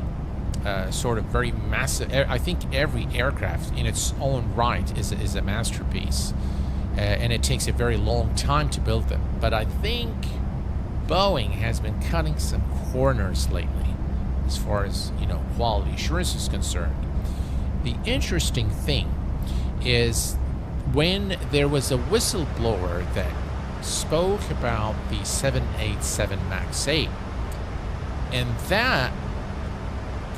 very massive. I think every aircraft in its own right is a masterpiece, and it takes a very long time to build them. But I think Boeing has been cutting some corners lately as far as quality assurance is concerned. The interesting thing is when there was a whistleblower that spoke about the 787 MAX 8, and that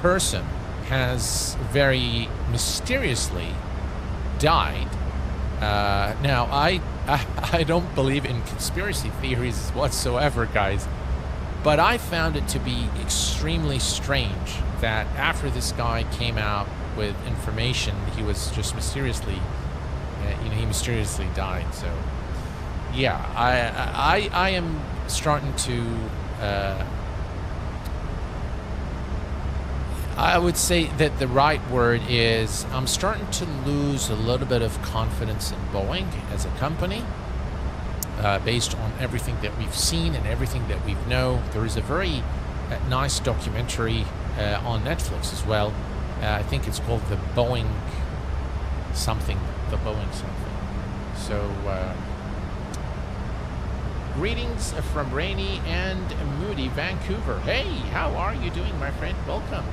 person has very mysteriously died. Now, I don't believe in conspiracy theories whatsoever, guys, but I found it to be extremely strange that after this guy came out with information, he was just mysteriously, he mysteriously died. So, yeah, I am starting to. I would say that the right word is I'm starting to lose a little bit of confidence in Boeing as a company based on everything that we've seen and everything that we know. There is a very nice documentary on Netflix as well. I think it's called The Boeing something. So, greetings from rainy and moody Vancouver. Hey, how are you doing, my friend? Welcome.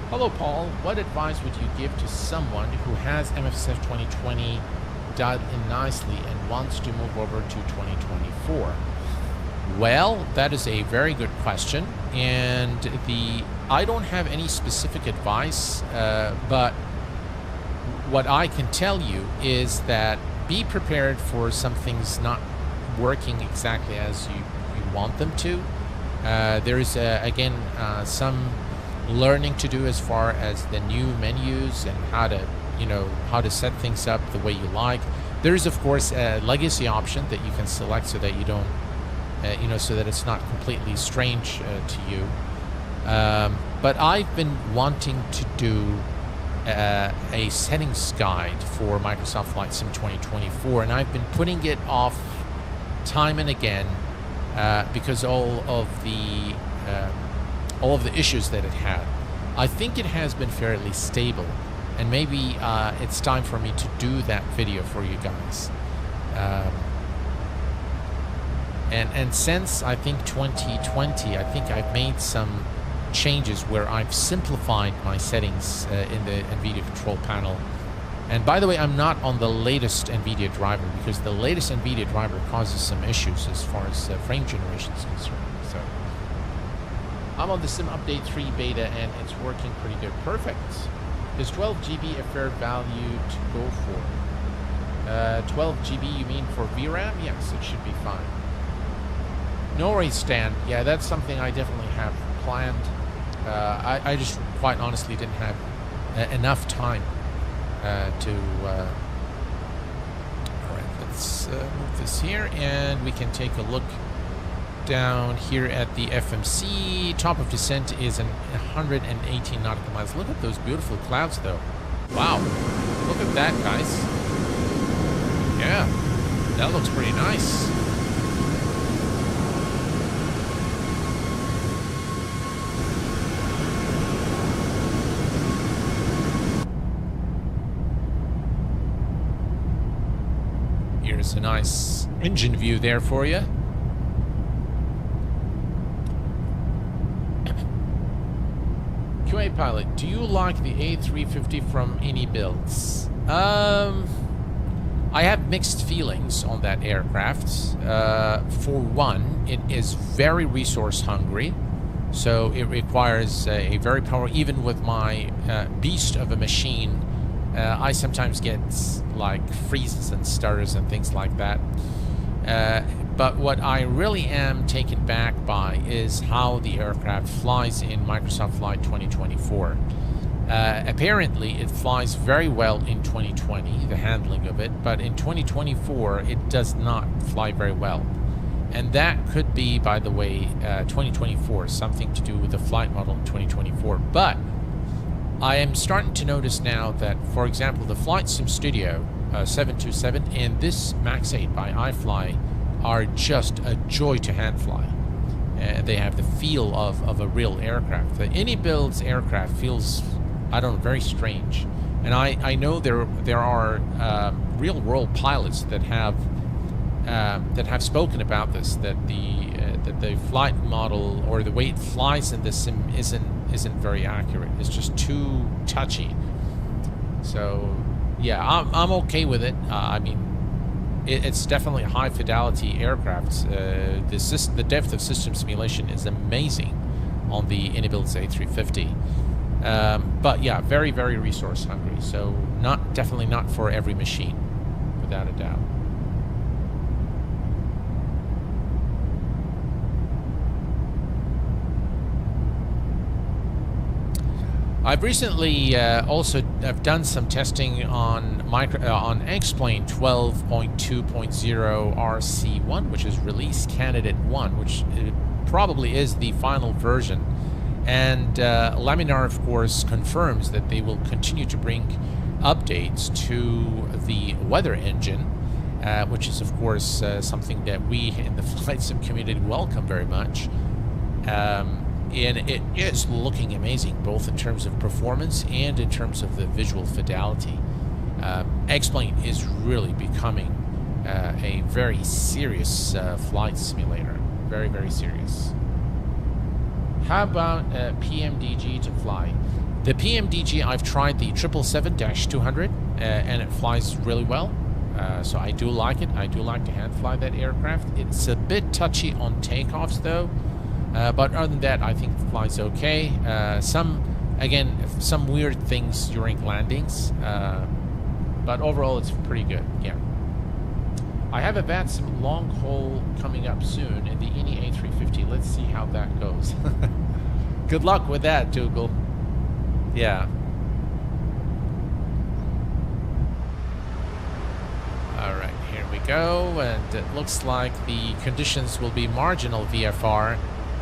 Hello, Paul. What advice would you give to someone who has MSFS 2020 dialed in nicely and wants to move over to 2024? Well, that is a very good question, and I don't have any specific advice, but what I can tell you is that be prepared for some things not working exactly as you want them to. There is, again, some learning to do as far as the new menus and how to set things up the way you like. There is, of course, a legacy option that you can select so that you don't, so that it's not completely strange to you. But I've been wanting to do a settings guide for Microsoft Flight Sim 2024, and I've been putting it off time and again because all of the issues that it had. I think it has been fairly stable, and maybe it's time for me to do that video for you guys. And since I think 2020, I think I've made some changes where I've simplified my settings in the NVIDIA control panel. And by the way, I'm not on the latest NVIDIA driver because the latest NVIDIA driver causes some issues as far as frame generation is concerned. So I'm on the Sim Update 3 beta and it's working pretty good. Perfect. Is 12 GB a fair value to go for? 12 GB you mean for VRAM? Yes, it should be fine. Norway stand. Yeah, that's something I definitely have planned. I just quite honestly didn't have enough time to... Alright, let's move this here and we can take a look down here at the FMC. Top of descent is 118 nautical miles. Look at those beautiful clouds though. Wow. Look at that, guys. Yeah. That looks pretty nice. Here's a nice engine view there for you. QA pilot, do you like the A350 from any builds? I have mixed feelings on that aircraft. For one, it is very resource hungry, so it requires a very powerful. Even with my beast of a machine, I sometimes get like freezes and stutters and things like that. But what I really am taken back by is how the aircraft flies in Microsoft Flight 2024. Apparently, it flies very well in 2020, the handling of it, but in 2024, it does not fly very well. And that could be, by the way, 2024, something to do with the flight model in 2024. But I am starting to notice now that, for example, the Flight Sim Studio 727 and this Max 8 by iFly are just a joy to hand fly. They have the feel of a real aircraft. The Any Builds aircraft feels, I don't know, very strange. And I know there are real world pilots that have spoken about this, that the flight model or the way it flies in the sim isn't very accurate. It's just too touchy. So yeah, I'm okay with it. I mean, it's definitely a high fidelity aircraft. The depth of system simulation is amazing on the Anybuilds A350. But yeah, very, very resource hungry. So definitely not for every machine, without a doubt. I've recently also have done some testing on X-Plane 12.2.0 RC1, which is release candidate 1, which probably is the final version. And Laminar, of course, confirms that they will continue to bring updates to the weather engine, which is, of course, something that we in the flight sim community welcome very much. And it is looking amazing, both in terms of performance and in terms of the visual fidelity. X-Plane is really becoming a very serious flight simulator. Very, very serious. How about PMDG to fly? The PMDG, I've tried the 777-200, and it flies really well. So I do like it. I do like to hand fly that aircraft. It's a bit touchy on takeoffs, though. But other than that, I think it flies okay. Some weird things during landings, but overall it's pretty good. Yeah. I have a VATSIM long haul coming up soon in the Any A350. Let's see how that goes. Good luck with that, Dougal. Yeah. All right, here we go, and it looks like the conditions will be marginal VFR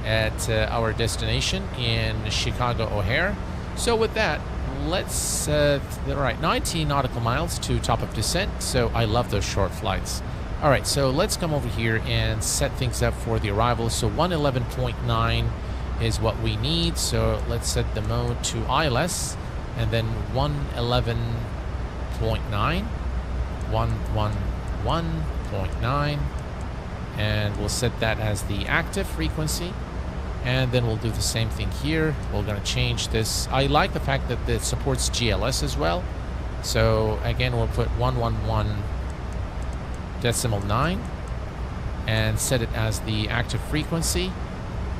at our destination in Chicago O'Hare. So with that, let's right, 19 nautical miles to top of descent. So I love those short flights. All right, so let's come over here and set things up for the arrival. So 111.9 is what we need. So let's set the mode to ILS, and then 111.9, 111.9, and we'll set that as the active frequency. And then we'll do the same thing here. We're going to change this. I like the fact that it supports GLS as well. So again, we'll put 111.9 and set it as the active frequency.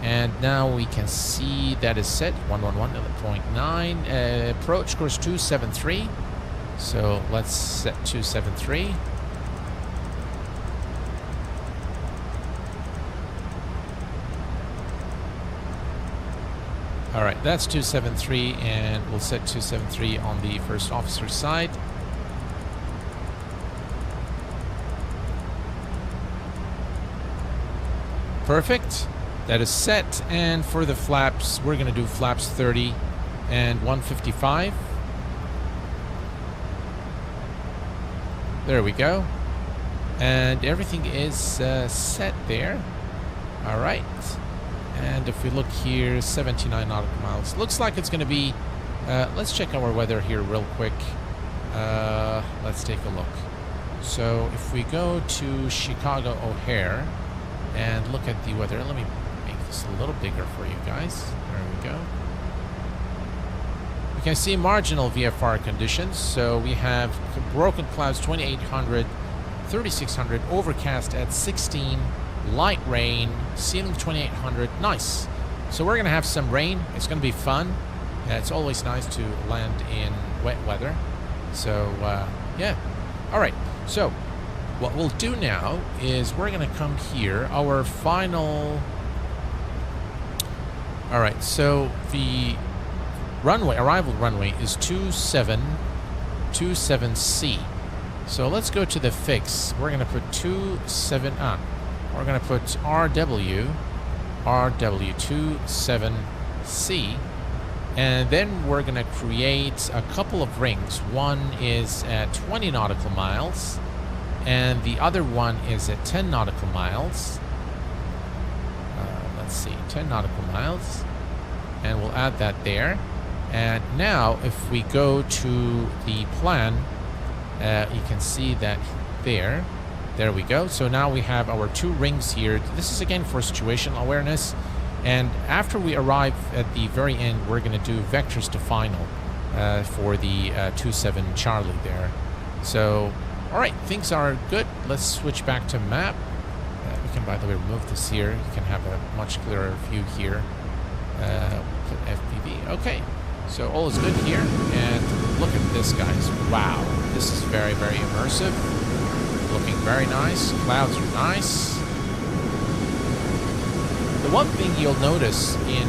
And now we can see that is set 111.9. Approach course 273. So let's set 273. All right, that's 273, and we'll set 273 on the first officer's side. Perfect. That is set, and for the flaps, we're going to do flaps 30 and 155. There we go. And everything is set there. All right. And if we look here, 79 nautical miles. Looks like it's going to be... let's check our weather here real quick. Let's take a look. So if we go to Chicago O'Hare and look at the weather, let me make this a little bigger for you guys. There we go. You can see marginal VFR conditions. So we have broken clouds 2800, 3600, overcast at 16, light rain, ceiling 2800. Nice. So we're going to have some rain. It's going to be fun. It's always nice to land in wet weather. So, yeah. All right. So what we'll do now is we're going to come here. Our final... All right. So the arrival runway is 27C. So let's go to the fix. We're going to put 27 on. We're going to put RW27C, and then we're going to create a couple of rings. One is at 20 nautical miles, and the other one is at 10 nautical miles. Let's see, 10 nautical miles, and we'll add that there. And now, if we go to the plan, you can see that there. There we go. So now we have our two rings here. This is again for situational awareness. And after we arrive at the very end, we're going to do vectors to final for the 27 Charlie there. So, all right, things are good. Let's switch back to map. We can, by the way, remove this here. You can have a much clearer view here. Put FPV. Okay. So all is good here. And look at this, guys. Wow. This is very, very immersive. Looking very nice. Clouds are nice. The one thing you'll notice in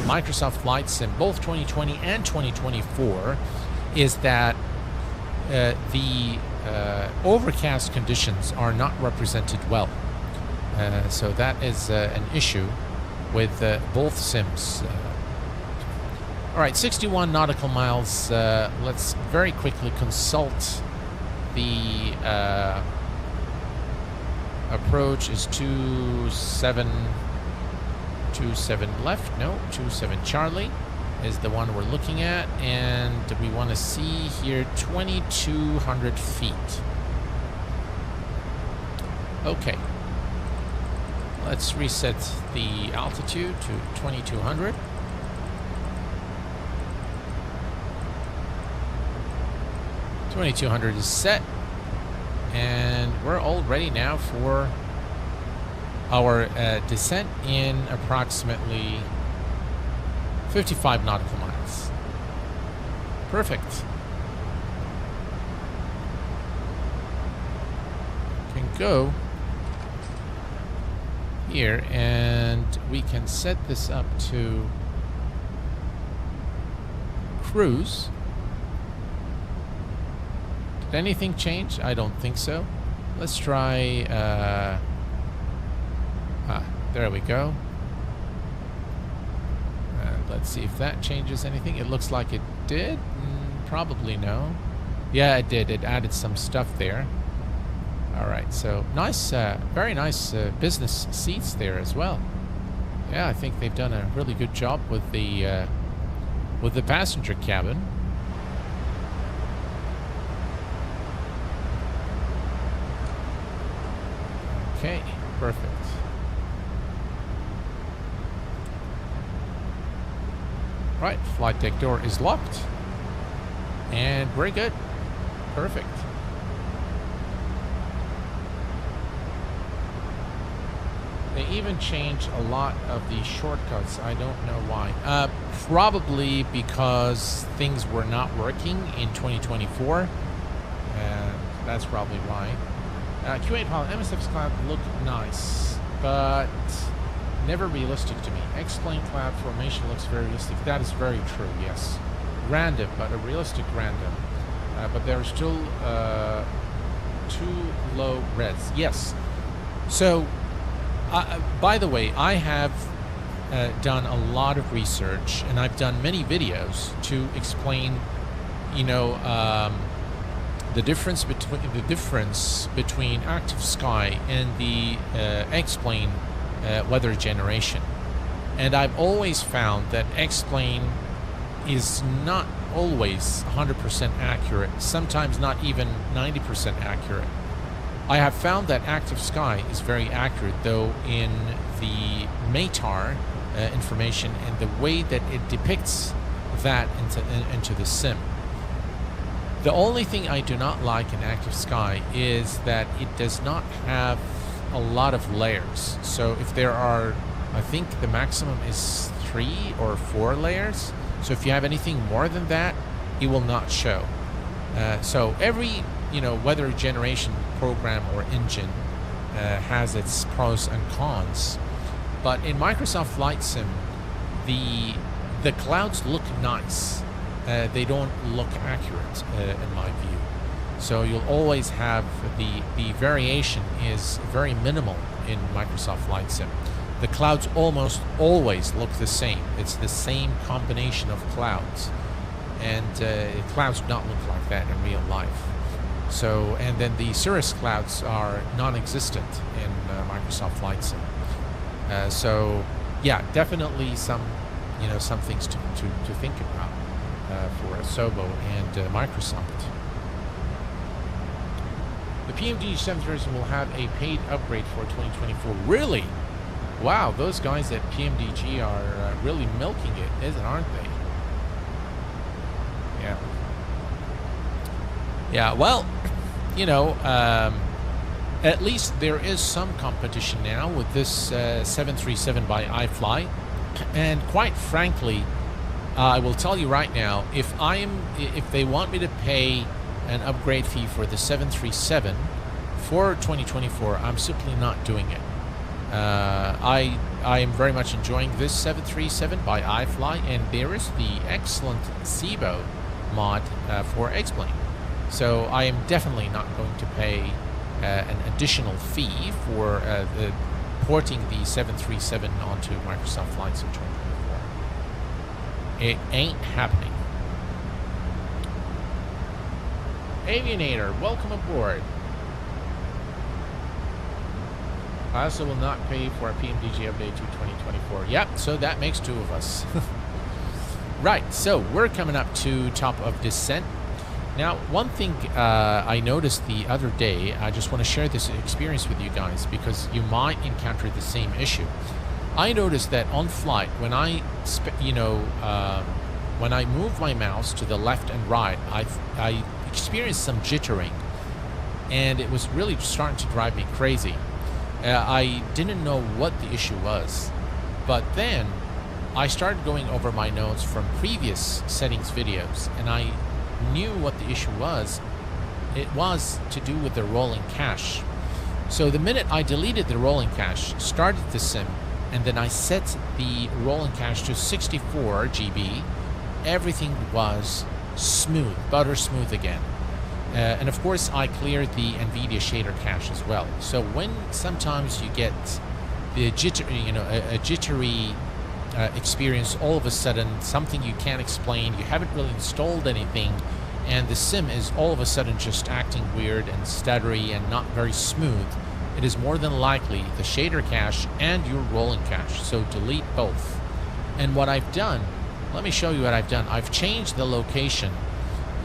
Microsoft Flight Sim, both 2020 and 2024, is that the overcast conditions are not represented well. So that is an issue with both sims. All right, 61 nautical miles. Let's very quickly consult the approach is 27 left. No, 27 Charlie is the one we're looking at, and we want to see here 2,200 feet. Okay, let's reset the altitude to 2,200. .200 is set, and we're all ready now for our descent in approximately 55 nautical miles. Perfect. We can go here, and we can set this up to cruise. Did anything change? I don't think so. Let's try... there we go. Let's see if that changes anything. It looks like it did. Probably no. Yeah, it did. It added some stuff there. All right, so nice, very nice business seats there as well. Yeah, I think they've done a really good job with the passenger cabin. Okay, perfect. Right, flight deck door is locked. And we're good. Perfect. They even changed a lot of the shortcuts. I don't know why. Probably because things were not working in 2024. That's probably why. Q8 pilot, MSFS cloud look nice, but never realistic to me. X-plane cloud formation looks very realistic. That is very true, yes. Random, but a realistic random. But there are still too low res. Yes. So, by the way, I have done a lot of research, and I've done many videos to explain, you know, the difference between active sky and the X-plane weather generation. And I've always found that X-plane is not always 100% accurate, sometimes not even 90% accurate. I have found that active sky is very accurate, though, in the METAR information and the way that it depicts that into the sim. The only thing I do not like in active sky is that it does not have a lot of layers. So if there are, I think the maximum is 3 or 4 layers. So if you have anything more than that, it will not show. So every, you know, weather generation program or engine has its pros and cons. But in Microsoft Flight Sim, the clouds look nice. They don't look accurate in my view. So you'll always have the variation is very minimal in Microsoft Flight Sim. The clouds almost always look the same. It's the same combination of clouds. And clouds do not look like that in real life. So, and then the cirrus clouds are non-existent in Microsoft Flight Sim. So, yeah, definitely some, you know, some things to think about for Asobo and Microsoft. The PMDG 7th version will have a paid upgrade for 2024. Really? Wow, those guys at PMDG are really milking it, aren't they? Yeah. Yeah, well, you know, at least there is some competition now with this 737 by iFly. And quite frankly, I will tell you right now, if they want me to pay an upgrade fee for the 737 for 2024, I'm simply not doing it. I am very much enjoying this 737 by iFly, and there is the excellent SIBO mod for X-plane. So I am definitely not going to pay an additional fee for porting the 737 onto Microsoft Flight Sim 2024. It ain't happening. Aviator, welcome aboard. I also will not pay for a PMDG update to 2024. Yep, so that makes 2 of us. Right, so we're coming up to top of descent. Now, one thing I noticed the other day, I just want to share this experience with you guys because you might encounter the same issue. I noticed that on flight, when I, when I move my mouse to the left and right, I experienced some jittering, and it was really starting to drive me crazy. I didn't know what the issue was, but then I started going over my notes from previous settings videos, and I knew what the issue was. It was to do with the rolling cache. So the minute I deleted the rolling cache, started the sim, and then I set the rolling cache to 64 GB, everything was smooth, butter smooth again. And of course I cleared the NVIDIA shader cache as well. So when sometimes you get the a jittery experience, all of a sudden something you can't explain, you haven't really installed anything, and the sim is all of a sudden just acting weird and stuttery and not very smooth, it is more than likely the shader cache and your rolling cache. So delete both. And what I've done, let me show you what I've done. I've changed the location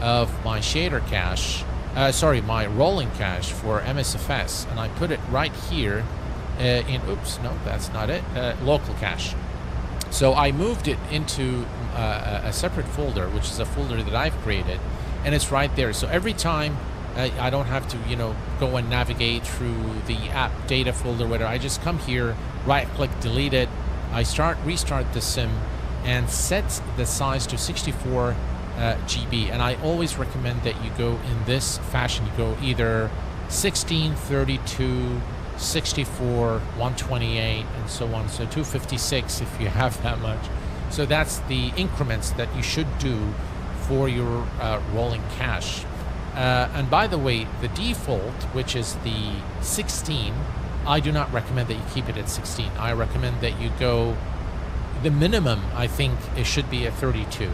of my shader cache, my rolling cache for MSFS, and I put it right here in, oops, no, that's not it, local cache. So I moved it into a separate folder, which is a folder that I've created, and it's right there. So every time I don't have to, go and navigate through the app data folder, whatever. I just come here, right click, delete it. I restart the sim and set the size to 64 GB. And I always recommend that you go in this fashion. You go either 16, 32, 64, 128, and so on. So 256 if you have that much. So that's the increments that you should do for your rolling cache. And by the way, the default, which is the 16, I do not recommend that you keep it at 16. I recommend that you go, the minimum, I think, it should be at 32.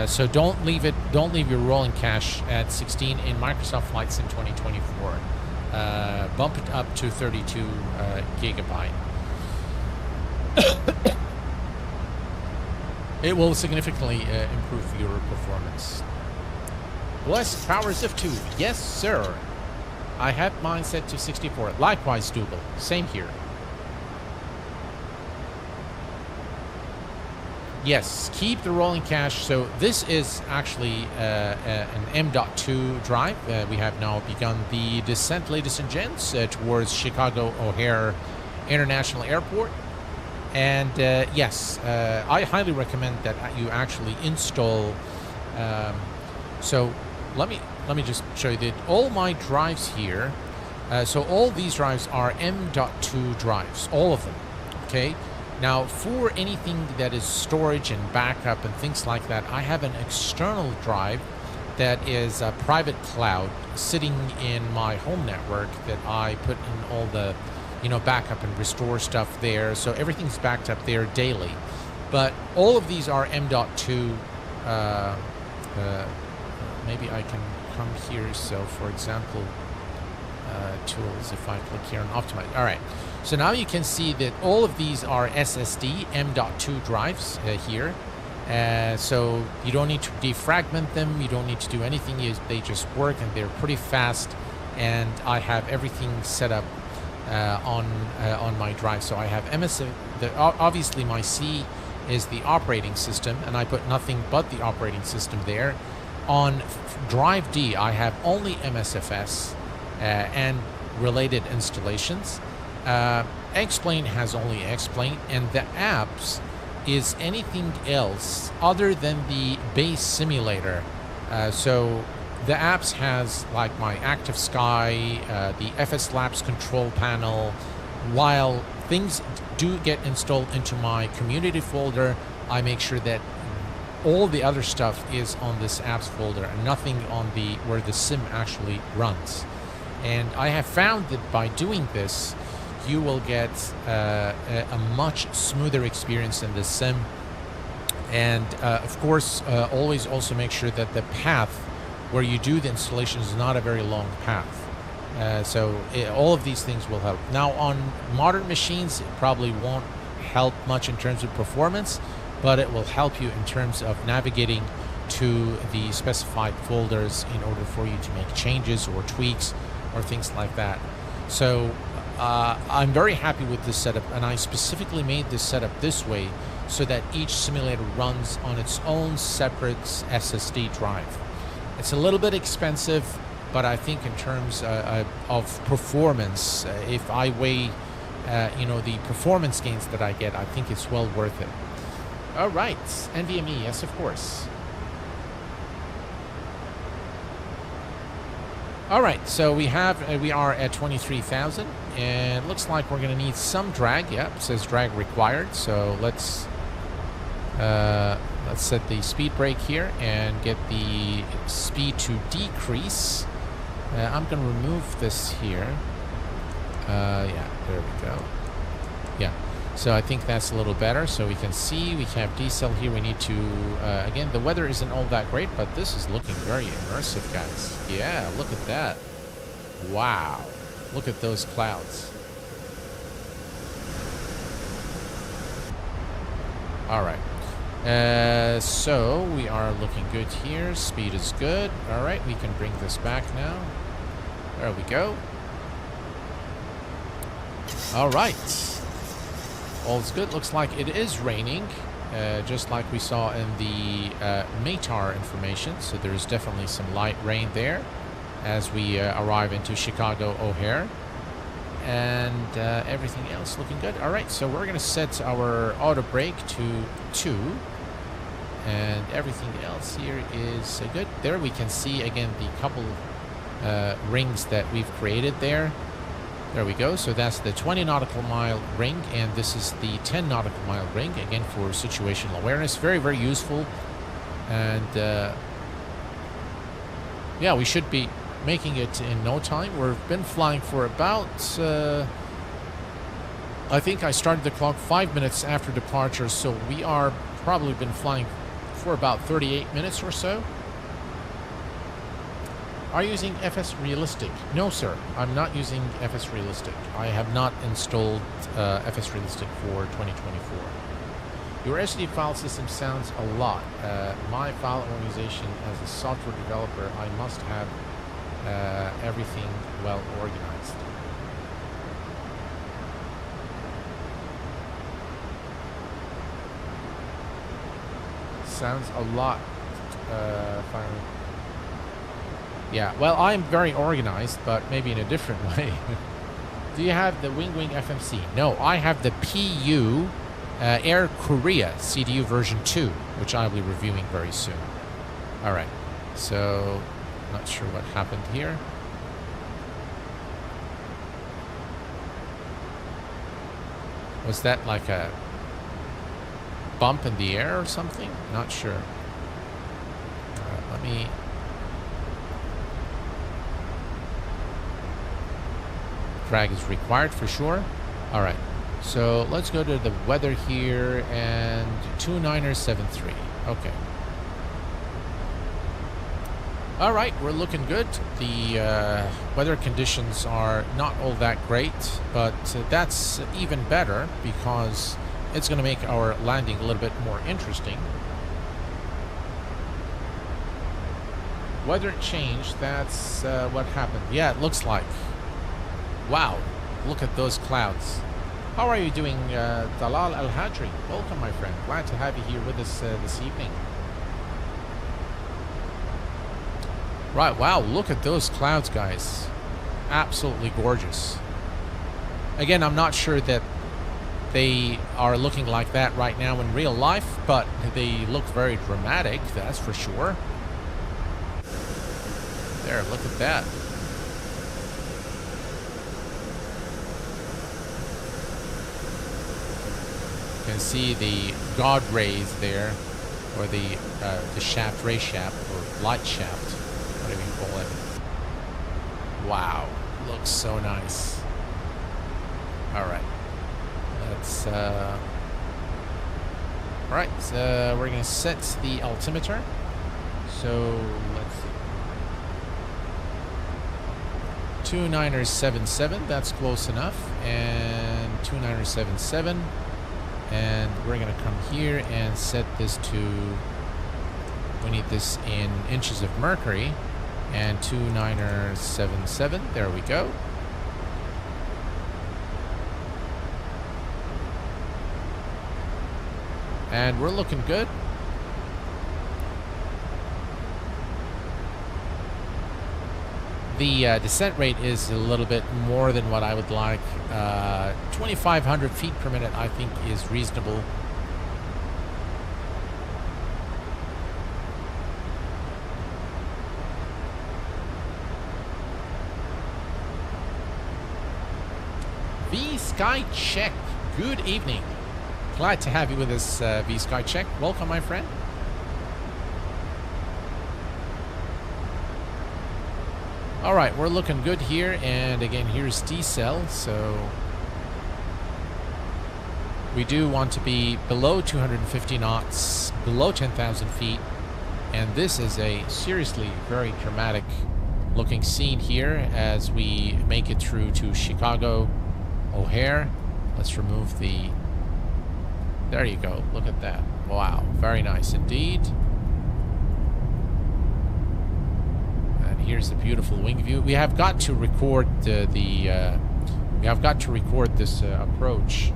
So don't leave your rolling cache at 16 in Microsoft Flight Sim 2024. Bump it up to 32 gigabyte. It will significantly improve your performance. Blessed powers of 2. Yes, sir. I have mine set to 64. Likewise, Dougal. Same here. Yes, keep the rolling cache. So this is actually an M.2 drive. We have now begun the descent, ladies and gents, towards Chicago O'Hare International Airport. And yes, I highly recommend that you actually install. So let me just show you that all my drives here. So all these drives are M.2 drives, all of them. Okay. Now, for anything that is storage and backup and things like that, I have an external drive that is a private cloud sitting in my home network that I put in all the, backup and restore stuff there. So everything's backed up there daily. But all of these are M.2. Maybe I can come here. So, for example, tools, if I click here and optimize. All right. So now you can see that all of these are SSD M.2 drives here. So you don't need to defragment them. You don't need to do anything. They just work, and they're pretty fast. And I have everything set up on my drive. So I have MSFS. Obviously, my C is the operating system, and I put nothing but the operating system there. On drive D, I have only MSFS and related installations. X-Plane has only X-Plane, and the apps is anything else other than the base simulator. So the apps has like my Active Sky, the FS Labs control panel. While things do get installed into my community folder, I make sure that all the other stuff is on this apps folder and nothing on the where the sim actually runs. And I have found that by doing this, you will get a much smoother experience in the sim. And of course, always also make sure that the path where you do the installation is not a very long path. All of these things will help. Now, on modern machines, it probably won't help much in terms of performance, but it will help you in terms of navigating to the specified folders in order for you to make changes or tweaks or things like that. So I'm very happy with this setup, and I specifically made this setup this way so that each simulator runs on its own separate SSD drive. It's a little bit expensive, but I think in terms of performance, if I weigh the performance gains that I get, I think it's well worth it. All right, NVMe, yes, of course. All right, so we are at 23,000, and it looks like we're going to need some drag. Yep, it says drag required. So let's set the speed brake here and get the speed to decrease. I'm going to remove this here. Yeah, there we go. Yeah, so I think that's a little better. So we can see we have decel here. We need to, again, the weather isn't all that great, but this is looking very immersive, guys. Yeah, look at that. Wow. Look at those clouds. All right. So we are looking good here. Speed is good. All right, we can bring this back now. There we go. All right. All's good. Looks like it is raining, just like we saw in the METAR information. So there's definitely some light rain there. as we arrive into Chicago O'Hare. And everything else looking good. All right, so we're going to set our auto brake to 2. And everything else here is good. There we can see, again, the couple rings that we've created there. There we go. So that's the 20 nautical mile ring, and this is the 10 nautical mile ring, again, for situational awareness. Very, very useful. And yeah, we should be making it in no time. We've been flying for about, I think I started the clock 5 minutes after departure, so we are probably been flying for about 38 minutes or so. Are you using FS Realistic? No, sir. I'm not using FS Realistic. I have not installed FS Realistic for 2024. Your SD file system sounds a lot. My file organization as a software developer, I must have everything well organized. Sounds a lot. Finally. Yeah, well, I'm very organized, but maybe in a different way. Do you have the Wing FMC? No, I have the PU Air Korea CDU version 2, which I'll be reviewing very soon. All right, so not sure what happened here. Was that like a bump in the air or something? Not sure. Let me... Drag is required for sure. All right, so let's go to the weather here, and 2973. Okay. All right, we're looking good. The weather conditions are not all that great, but that's even better because it's going to make our landing a little bit more interesting. Weather change, that's what happened. Yeah, it looks like. Wow, look at those clouds. How are you doing, Dalal Al-Hadri? Welcome, my friend. Glad to have you here with us this evening. Right, wow, look at those clouds, guys. Absolutely gorgeous. Again, I'm not sure that they are looking like that right now in real life, but they look very dramatic, that's for sure. There, look at that. You can see the God rays there, or the shaft, ray shaft, or light shaft, whatever you call it. Wow, looks so nice. All right, let's. All right, so we're gonna set the altimeter. So let's see. 2977, that's close enough, and 2977. And we're going to come here and set this to, we need this in inches of mercury, and 2977, there we go. And we're looking good. The descent rate is a little bit more than what I would like. 2,500 feet per minute, I think, is reasonable. V-Sky Check, good evening. Glad to have you with us, V-Sky Check. Welcome, my friend. All right, we're looking good here, and again, here's decel, so we do want to be below 250 knots, below 10,000 feet, and this is a seriously very dramatic looking scene here as we make it through to Chicago O'Hare. Let's remove the, there you go, look at that. Wow, very nice indeed. Here's the beautiful wing view. We have got to record we have got to record this approach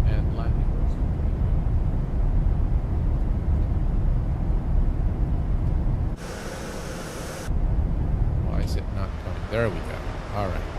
and landing. Why is it not There we go. All right.